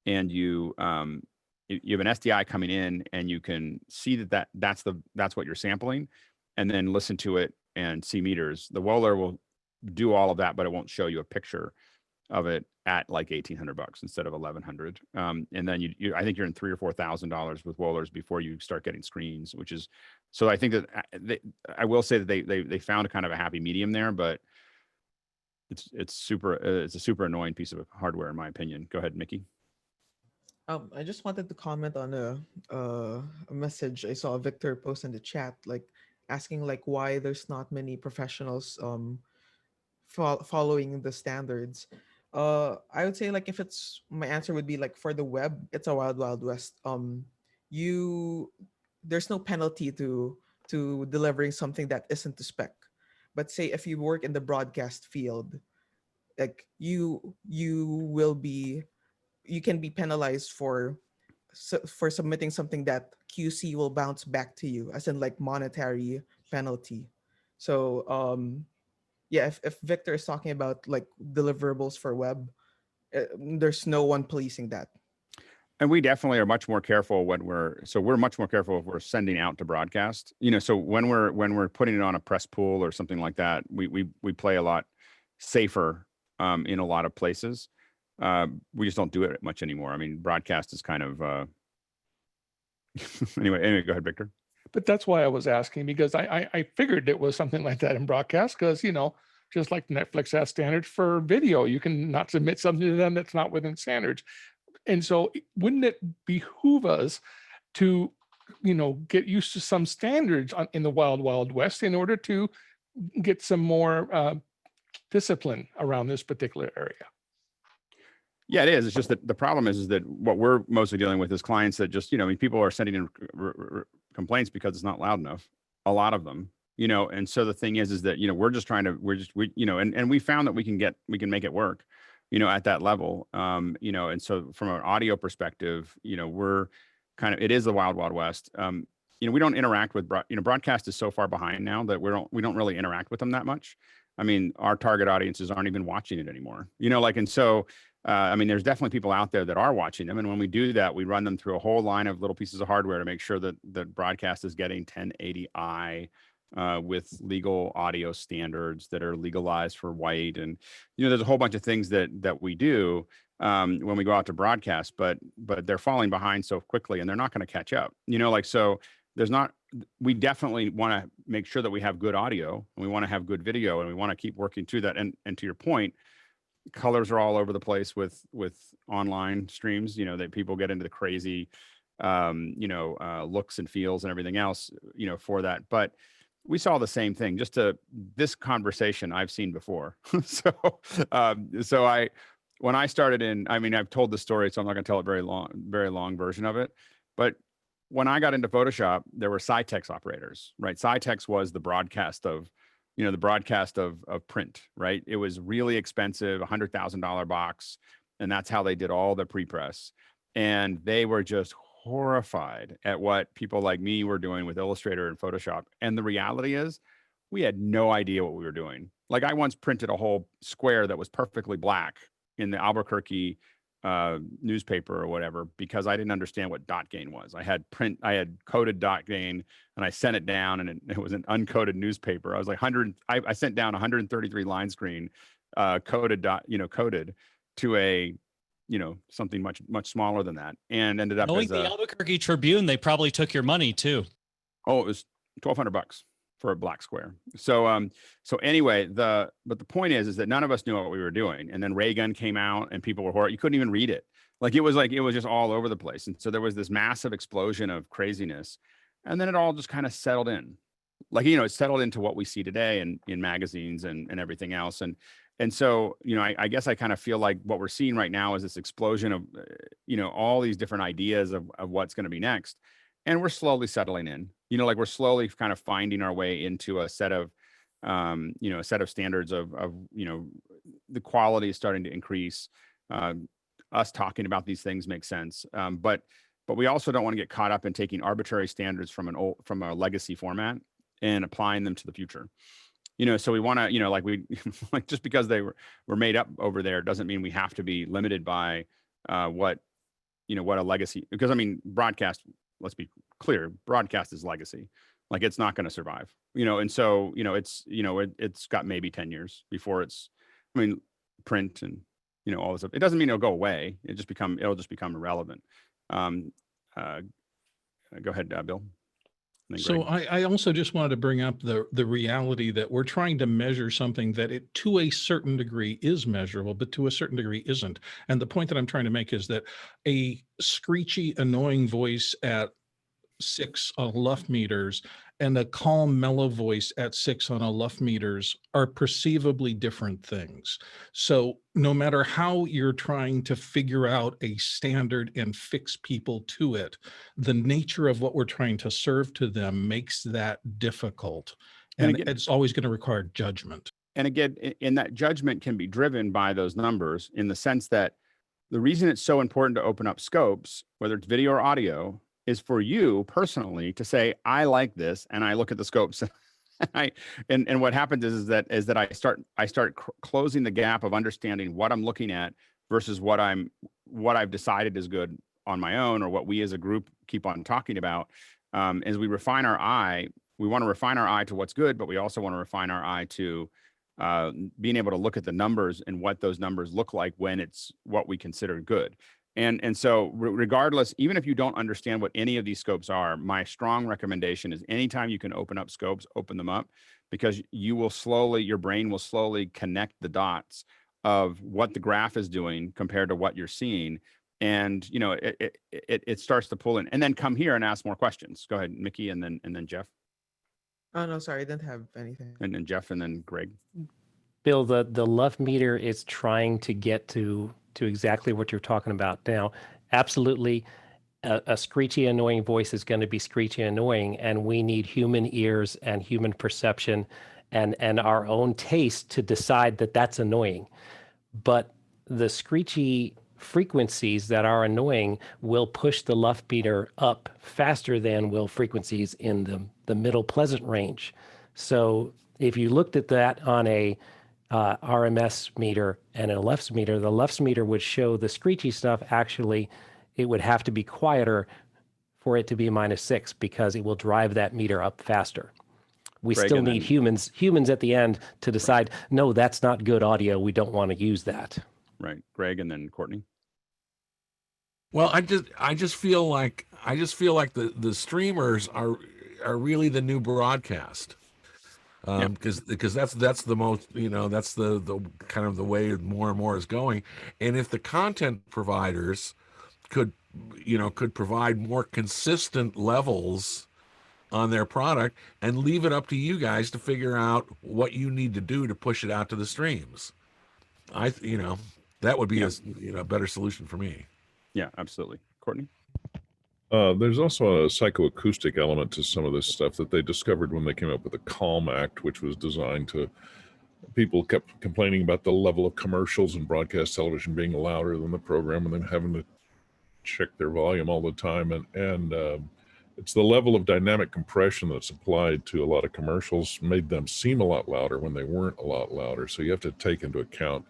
and you have an SDI coming in, and you can see that's what you're sampling, and then listen to it and see meters. The Wohler will do all of that, but it won't show you a picture of it at like $1,800 instead of $1,100. And then I think you're in $3,000 or $4,000 with Wohlers before you start getting screens, which is, so I think that I will say that they found a kind of a happy medium there, but it's a super annoying piece of hardware in my opinion. Go ahead, Mickey. I just wanted to comment on a message I saw Victor post in the chat, like asking like why there's not many professionals following the standards. I would say like if it's my answer would be like for the web, it's a wild west. There's no penalty to delivering something that isn't to spec. But say if you work in the broadcast field, like you can be penalized for submitting something that QC will bounce back to you, as in like monetary penalty. So yeah, if Victor is talking about like deliverables for web, there's no one policing that. And we definitely are much more careful we're much more careful if we're sending out to broadcast. So when we're putting it on a press pool or something like that, we play a lot safer in a lot of places. We just don't do it much anymore. I mean, broadcast is kind of anyway, go ahead, Victor. But that's why I was asking, because I figured it was something like that in broadcast, because, just like Netflix has standards for video, you can not submit something to them that's not within standards. And so wouldn't it behoove us to, get used to some standards in the wild west in order to get some more discipline around this particular area? Yeah, it is. It's just that the problem is that what we're mostly dealing with is clients that just, people are sending in complaints because it's not loud enough. A lot of them, and so the thing is that, we're just trying to, and we found that we can make it work, at that level. And so from an audio perspective, we're it is the wild west. We don't interact with, broadcast is so far behind now that we don't really interact with them that much. I mean, our target audiences aren't even watching it anymore, and so, there's definitely people out there that are watching them. And when we do that, we run them through a whole line of little pieces of hardware to make sure that the broadcast is getting 1080i with legal audio standards that are legalized for white. And, there's a whole bunch of things that we do when we go out to broadcast, but they're falling behind so quickly and they're not going to catch up, so we definitely want to make sure that we have good audio and we want to have good video and we want to keep working through that. And to your point, colors are all over the place with online streams, that people get into the crazy, looks and feels and everything else, for that. But we saw the same thing, this conversation I've seen before. When I started I've told the story, so I'm not going to tell a very long version of it. But when I got into Photoshop, there were Cytex operators, right? Cytex was the broadcast of print, right? It was really expensive, $100,000 box. And that's how they did all the pre-press. And they were just horrified at what people like me were doing with Illustrator and Photoshop. And the reality is we had no idea what we were doing. Like I once printed a whole square that was perfectly black in the Albuquerque newspaper or whatever, because I didn't understand what dot gain was. I had coded dot gain and I sent it down and it was an uncoded newspaper. I was like I sent down 133 line screen coded to a something much smaller than that, and ended up knowing the Albuquerque Tribune, they probably took your money too. Oh, it was $1,200 for a black square. So anyway, but the point is that none of us knew what we were doing. And then Ray Gun came out and people were horrified. You couldn't even read it. It was just all over the place. And so there was this massive explosion of craziness. And then it all just kind of settled in. It settled into what we see today in magazines and everything else. And so, I guess I kind of feel like what we're seeing right now is this explosion of, all these different ideas of what's going to be next. And we're slowly settling in, we're slowly kind of finding our way into a set of, standards of, the quality is starting to increase. Us talking about these things makes sense. But but we also don't want to get caught up in taking arbitrary standards from a legacy format and applying them to the future. So we want to, like like just because they were made up over there doesn't mean we have to be limited by what a legacy, because broadcast, let's be clear, broadcast is legacy. Like it's not going to survive, and so, it's got maybe 10 years before it's, print and, all this stuff. It doesn't mean it'll go away. It'll just become irrelevant. Go ahead, Bill. So I also just wanted to bring up the reality that we're trying to measure something that it to a certain degree is measurable, but to a certain degree isn't. And the point that I'm trying to make is that a screechy, annoying voice at 6 on luff meters and a calm, mellow voice at 6 on a luff meters are perceivably different things. So no matter how you're trying to figure out a standard and fix people to it, the nature of what we're trying to serve to them makes that difficult. And again, it's always going to require judgment. And again, in that judgment can be driven by those numbers, in the sense that the reason it's so important to open up scopes, whether it's video or audio, is for you personally to say, I like this, and I look at the scopes, and what happens is that I start closing the gap of understanding what I'm looking at versus what I've decided is good on my own, or what we as a group keep on talking about. As we refine our eye, we want to refine our eye to what's good, but we also want to refine our eye to being able to look at the numbers and what those numbers look like when it's what we consider good. And so regardless, even if you don't understand what any of these scopes are, my strong recommendation is anytime you can open up scopes, open them up, because your brain will slowly connect the dots of what the graph is doing compared to what you're seeing. And, it starts to pull in, and then come here and ask more questions. Go ahead, Mickey, and then Jeff. Oh, no, sorry, I didn't have anything. And then Jeff, and then Greg. Bill, the luff meter is trying to get to exactly what you're talking about now. Absolutely, a screechy, annoying voice is going to be screechy, annoying, and we need human ears and human perception and our own taste to decide that that's annoying. But the screechy frequencies that are annoying will push the luff meter up faster than will frequencies in the middle pleasant range. So if you looked at that on a RMS meter and a LUFS meter, the LUFS meter would show the screechy stuff. Actually, it would have to be quieter for it to be -6, because it will drive that meter up faster. We Greg, still need humans at the end to decide, no, that's not good audio. We don't want to use that. Right. Greg, and then Courtney. Well, I just feel like the streamers are really the new broadcast. Because that's the most, that's the kind of the way more and more is going. And if the content providers could provide more consistent levels on their product and leave it up to you guys to figure out what you need to do to push it out to the streams, that would be a better solution for me. Yeah, absolutely. Courtney? There's also a psychoacoustic element to some of this stuff that they discovered when they came up with the Calm Act, which was designed to, people kept complaining about the level of commercials and broadcast television being louder than the program and then having to check their volume all the time. And it's the level of dynamic compression that's applied to a lot of commercials made them seem a lot louder when they weren't a lot louder. So you have to take into account,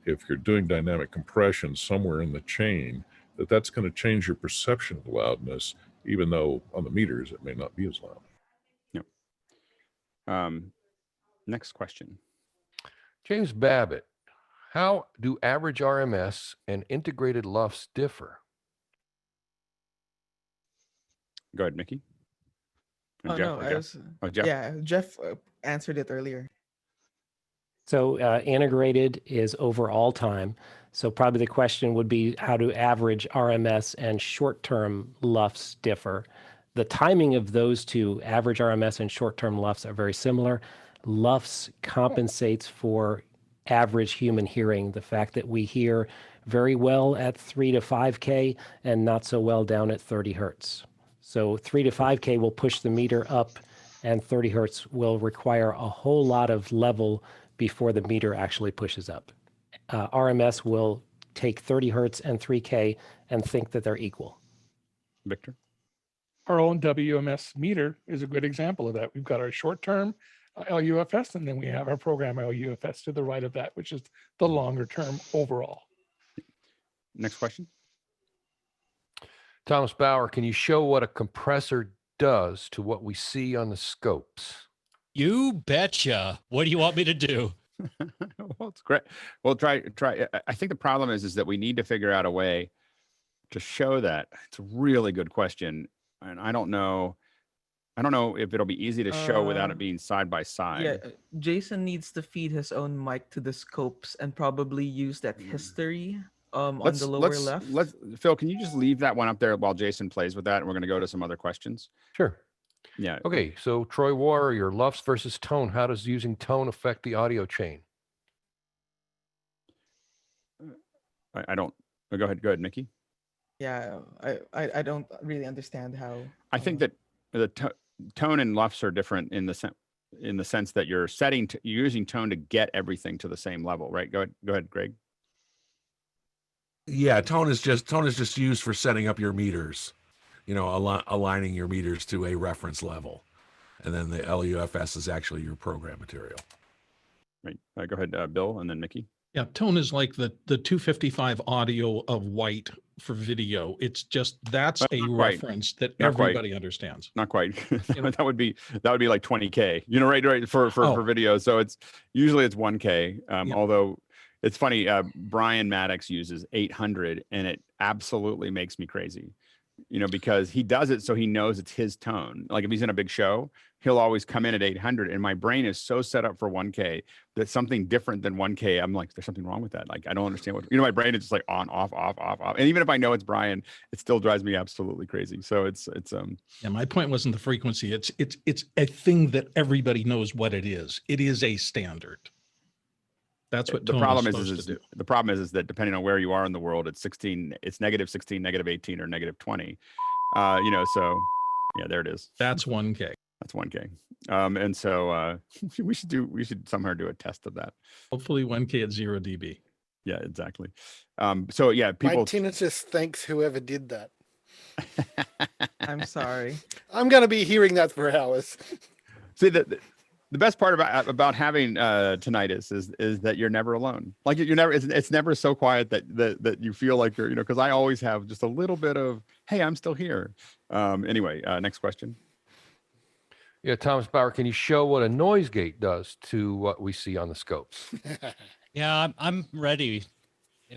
if you're doing dynamic compression somewhere in the chain, that's going to change your perception of loudness, even though on the meters it may not be as loud. Yep. Next question. James Babbitt, how do average RMS and integrated LUFS differ? Go ahead, Mickey. Oh, Jeff, no, Jeff? Jeff? Yeah, Jeff answered it earlier. So integrated is over all time. So probably the question would be, how do average RMS and short-term LUFS differ? The timing of those two, average RMS and short-term LUFS, are very similar. LUFS compensates for average human hearing, the fact that we hear very well at 3 to 5K and not so well down at 30 hertz. So 3 to 5K will push the meter up, and 30 hertz will require a whole lot of level before the meter actually pushes up. RMS will take 30 hertz and 3K and think that they're equal. Victor? Our own WMS meter is a good example of that. We've got our short-term LUFS, and then we have our program LUFS to the right of that, which is the longer term overall. Next question. Thomas Bauer, can you show what a compressor does to what we see on the scopes? You betcha. What do you want me to do? Well, it's great. Well, try. I think the problem is that we need to figure out a way to show that. It's a really good question, and I don't know if it'll be easy to show without it being side by side. Yeah, Jason needs to feed his own mic to the scopes and probably use that history on the lower left. Phil, can you just leave that one up there while Jason plays with that, and we're going to go to some other questions. Sure. Yeah. Okay, so Troy Warrior, LUFS versus tone. How does using tone affect the audio chain? I don't. Go ahead, Mickey. Yeah, I don't really understand how. I think that the tone and LUFS are different in the sense that you're you're using tone to get everything to the same level, right? Go ahead, Greg. Yeah, tone is just used for setting up your meters, aligning your meters to a reference level, and then the LUFS is actually your program material. Right. Go ahead, Bill, and then Mickey. Yeah, tone is like the 255 audio of white for video. It's just that's a reference that everybody understands. Not quite. that would be like 20K. Right for video. So it's usually 1K. Although it's funny, Brian Maddox uses 800, and it absolutely makes me crazy. Because he does it so he knows it's his tone. Like if he's in a big show, he'll always come in at 800, and my brain is so set up for 1K that something different than 1K, I'm like, there's something wrong with that. Like I don't understand what my brain is just like on, off, off, off, off. And even if I know it's Brian, it still drives me absolutely crazy. So it's Yeah, my point wasn't the frequency. It's a thing that everybody knows what it is. It is a standard. That's what the tone problem is is supposed to do. the problem is that depending on where you are in the world, it's -16, -18, or -20. So yeah, there it is. That's 1K. That's 1K. And so we should somehow do a test of that. Hopefully 1K at 0 dB. Yeah, exactly. So yeah, people. My tinnitus thanks whoever did that. I'm sorry. I'm going to be hearing that for hours. See, the best part about having tinnitus is that you're never alone. Like it's never so quiet that you feel like you're, because I always have just a little bit of, hey, I'm still here. Anyway, next question. Yeah, Thomas Bauer, can you show what a noise gate does to what we see on the scopes? Yeah, I'm ready.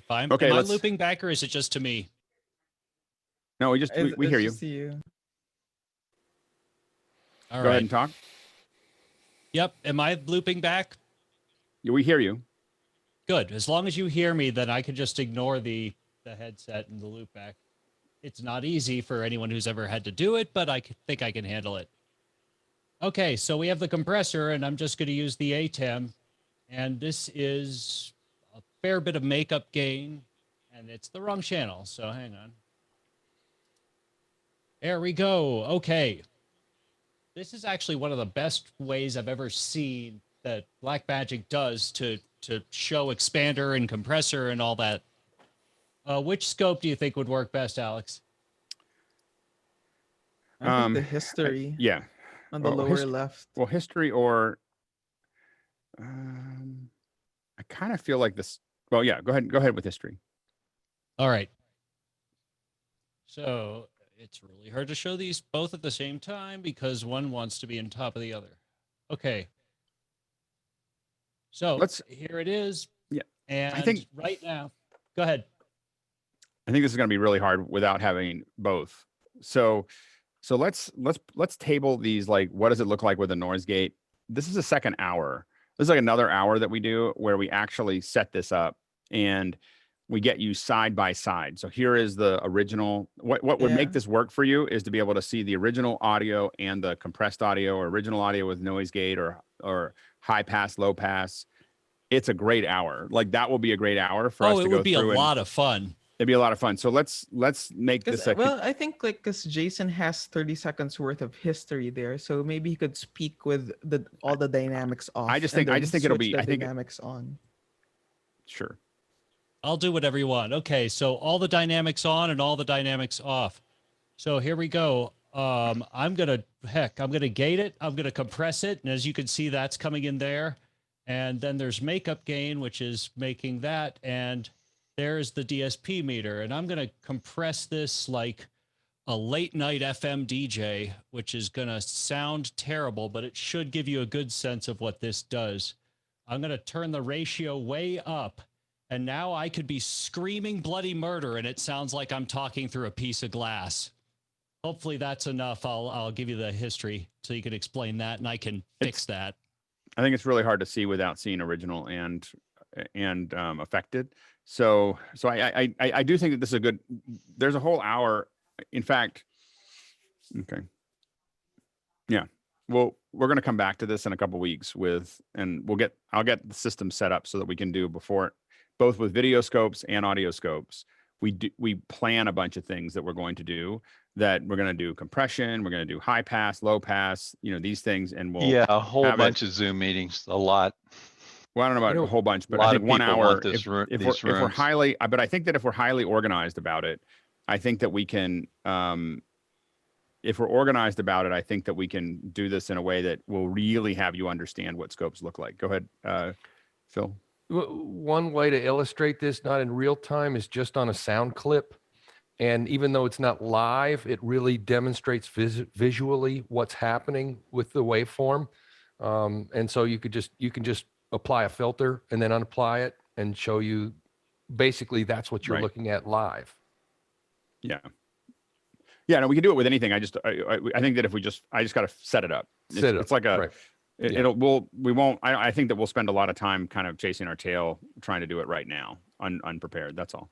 Am I looping back, or is it just to me? No, we hear you. See you. All Go ahead and talk. Yep. Am I looping back? Yeah, we hear you. Good. As long as you hear me, then I can just ignore the headset and the loop back. It's not easy for anyone who's ever had to do it, but I think I can handle it. Okay, so we have the compressor, and I'm just going to use the ATEM, and this is a fair bit of makeup gain, and it's the wrong channel, so hang on. There we go. Okay. This is actually one of the best ways I've ever seen that Blackmagic does to show expander and compressor and all that. Which scope do you think would work best, Alex? I think the history. Yeah. On the lower left. Well, history or I kind of feel like this. Well, yeah, go ahead with history. All right. So it's really hard to show these both at the same time because one wants to be on top of the other. Okay. So here it is. Yeah. And I think right now, go ahead. I think this is going to be really hard without having both. So let's table these. Like, what does it look like with a noise gate? This is a second hour. This is like another hour that we do where we actually set this up and we get you side by side. So here is the original. What would make this work for you is to be able to see the original audio and the compressed audio, or original audio with noise gate, or high pass, low pass. It's a great hour. Like that will be a great hour for us to go through. Oh, it would be a lot of fun. It'd be a lot of fun. So let's make this. Well, I think because Jason has 30 seconds worth of history there, so maybe he could speak with all the dynamics off. I just think it'll be. I think dynamics on. Sure. I'll do whatever you want. Okay, so all the dynamics on and all the dynamics off. So here we go. I'm going to gate it. I'm going to compress it. And as you can see, that's coming in there. And then there's makeup gain, which is making that. And there's the DSP meter. And I'm going to compress this like a late night FM DJ, which is going to sound terrible, but it should give you a good sense of what this does. I'm going to turn the ratio way up. And now I could be screaming bloody murder, and it sounds like I'm talking through a piece of glass. Hopefully that's enough. I'll give you the history so you can explain that, and I can fix that. I think it's really hard to see without seeing original and affected. So I do think that this is a good. There's a whole hour. In fact, okay, yeah. Well, we're going to come back to this in a couple weeks and I'll get the system set up so that we can do before, both with video scopes and audio scopes. We plan a bunch of things that we're going to do. That we're going to do compression, we're going to do high pass, low pass, these things, and we'll a whole bunch of Zoom meetings, a lot. Well, I don't know about a whole bunch, but I think 1 hour. If we're highly, but I think that if we're highly organized about it, I think that we can. If we're organized about it, I think that we can do this in a way that will really have you understand what scopes look like. Go ahead, Phil. One way to illustrate this, not in real time, is just on a sound clip. And even though it's not live, it really demonstrates visually what's happening with the waveform. And so you can just apply a filter and then unapply it and show you basically that's what you're looking at live. Yeah. Yeah, no, we can do it with anything. I think that if I just got to set it up. It's like a, I think that we'll spend a lot of time kind of chasing our tail trying to do it right now, unprepared. That's all.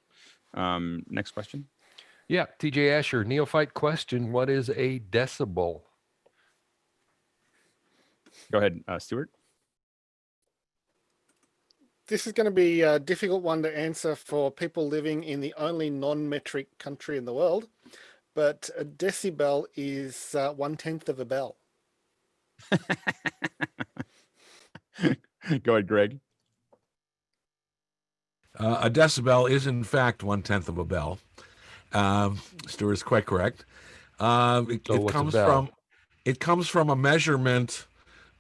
Next question. Yeah, TJ Asher, neophyte question. What is a decibel? Go ahead, Stuart. This is going to be a difficult one to answer for people living in the only non-metric country in the world, but a decibel is 1/10 of a bell. Go ahead, Greg. A decibel is in fact 1/10 of a bell. Stuart is quite correct. It comes from a measurement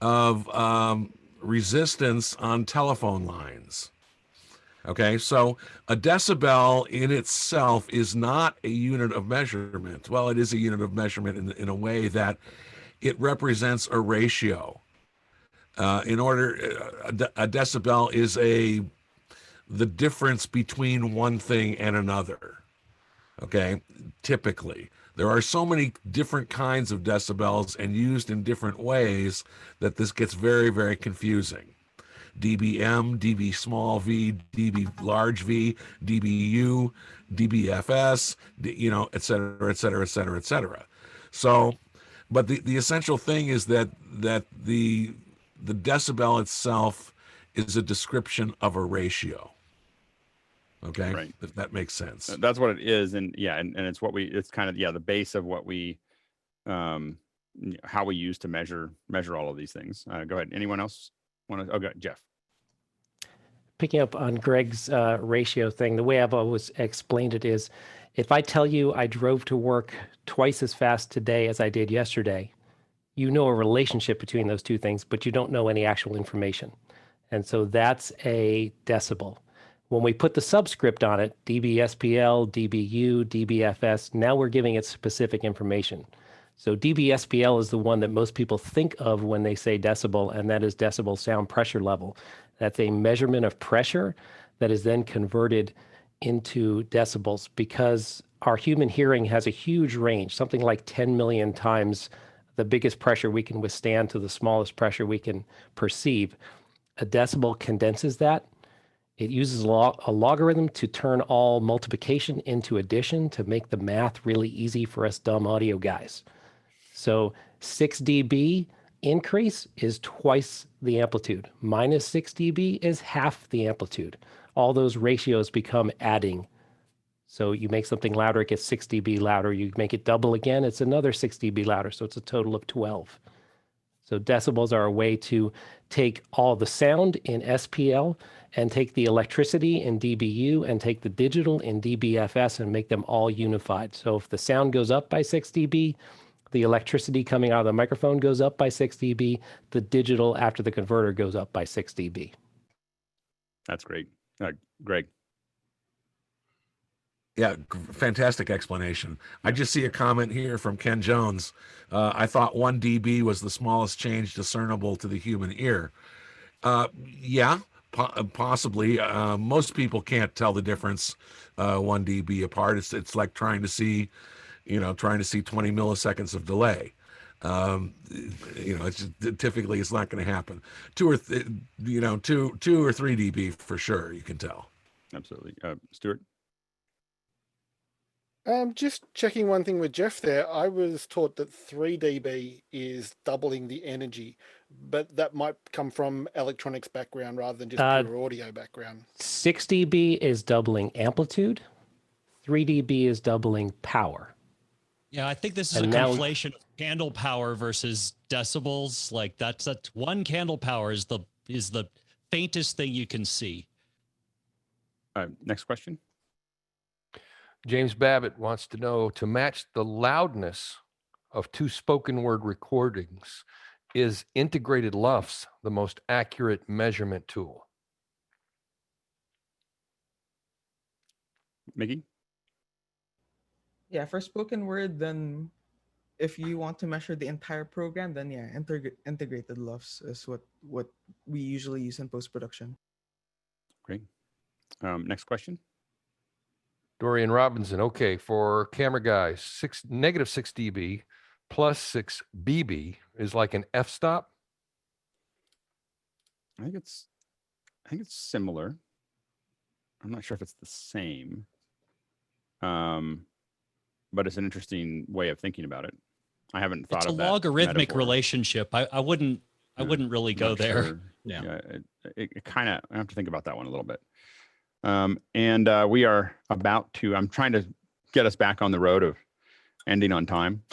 of resistance on telephone lines. Okay, so a decibel in itself is not a unit of measurement. Well, it is a unit of measurement in a way that it represents a ratio. A decibel is the difference between one thing and another. Okay, typically. There are so many different kinds of decibels and used in different ways that this gets very, very confusing. dBm, dB small v, dB large v, dBu, dBFS, et cetera, et cetera, et cetera, et cetera. So, but the essential thing is that the decibel itself is a description of a ratio. Okay, right. If that makes sense. That's what it is, and it's kind of the base of what we, how we use to measure all of these things. Go ahead. Anyone else want to? Oh, go ahead, Jeff. Picking up on Greg's ratio thing, the way I've always explained it is, if I tell you I drove to work twice as fast today as I did yesterday, you know a relationship between those two things, but you don't know any actual information, and so that's a decibel. When we put the subscript on it, dBSPL, dBu, dBFS, now we're giving it specific information. So dBSPL is the one that most people think of when they say decibel, and that is decibel sound pressure level. That's a measurement of pressure that is then converted into decibels, because our human hearing has a huge range, something like 10 million times the biggest pressure we can withstand to the smallest pressure we can perceive. A decibel condenses that. It uses a logarithm to turn all multiplication into addition to make the math really easy for us dumb audio guys. So 6 dB increase is twice the amplitude. Minus 6 dB is half the amplitude. All those ratios become adding. So you make something louder, it gets 6 dB louder. You make it double again, it's another 6 dB louder. So it's a total of 12. So decibels are a way to take all the sound in SPL and take the electricity in dBu and take the digital in dBFS and make them all unified. So if the sound goes up by 6 dB, the electricity coming out of the microphone goes up by 6 dB, the digital after the converter goes up by 6 dB. That's great. Greg. Yeah, fantastic explanation. I just see a comment here from Ken Jones. I thought 1 dB was the smallest change discernible to the human ear. Yeah, possibly. Most people can't tell the difference 1 dB apart. It's like trying to see 20 milliseconds of delay. It's just, typically it's not going to happen. 2 or 3 dB for sure. You can tell. Absolutely. Stuart. Just checking one thing with Jeff there. I was taught that 3 dB is doubling the energy, but that might come from electronics background rather than just pure audio background. 6 dB is doubling amplitude. 3 dB is doubling power. Yeah, I think this is And a now- conflation of candle power versus decibels. Like that's 1 candle power is the faintest thing you can see. Next question. James Babbitt wants to know, to match the loudness of 2 spoken word recordings, is integrated LUFS the most accurate measurement tool? Mickey? Yeah, for spoken word, then if you want to measure the entire program, then yeah, integrated LUFS is what we usually use in post-production. Great. Next question. Dorian Robinson, okay, for camera guys, negative 6 dB plus 6 BB is like an f-stop? I think it's similar. I'm not sure if it's the same. But it's an interesting way of thinking about it. I haven't thought It's a of that logarithmic metaphor. relationship. I wouldn't really go Not there. sure. Yeah. It kind of, I have to think about that one a little bit. And we are about to, I'm trying to get us back on the road of ending on time.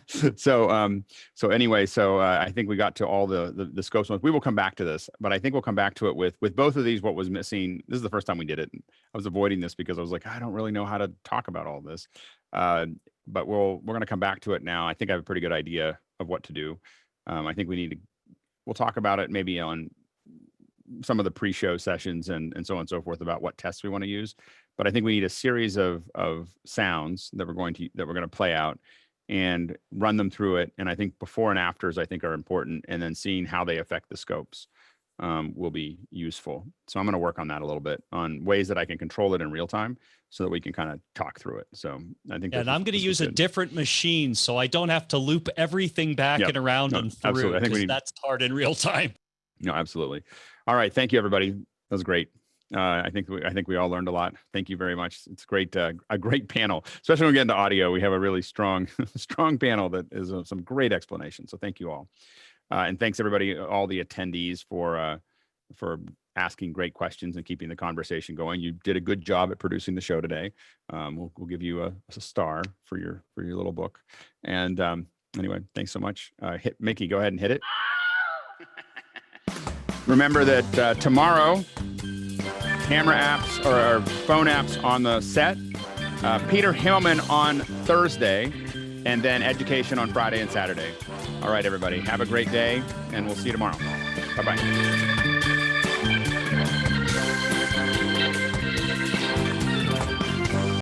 So I think we got to all the scopes ones. We will come back to this, but I think we'll come back to it with both of these. What was missing, this is the first time we did it. I was avoiding this because I was like, I don't really know how to talk about all this. But we're going to come back to it now. I think I have a pretty good idea of what to do. I think we'll talk about it maybe on some of the pre-show sessions and so on and so forth about what tests we want to use. But I think we need a series of sounds that we're going to play out and run them through it. And I think before and afters I think are important, and then seeing how they affect the scopes will be useful. So I'm going to work on that a little bit, on ways that I can control it in real time so that we can kind of talk through it. So I think and I'm going to use a different machine so I don't have to loop everything back and around and through. Absolutely. I think that's hard in real time. No, absolutely. All right. Thank you, everybody. That was great. I think we all learned a lot. Thank you very much. It's great, a great panel, especially when we get into audio. We have a really strong panel that is some great explanations. So thank you all. And thanks everybody, all the attendees for asking great questions and keeping the conversation going. You did a good job at producing the show today. We'll give you a star for your little book. And anyway, thanks so much. Mickey, go ahead and hit it. Remember that tomorrow, camera apps or phone apps on the set, Peter Hillman on Thursday, and then education on Friday and Saturday. All right, everybody, have a great day, and we'll see you tomorrow. Bye-bye.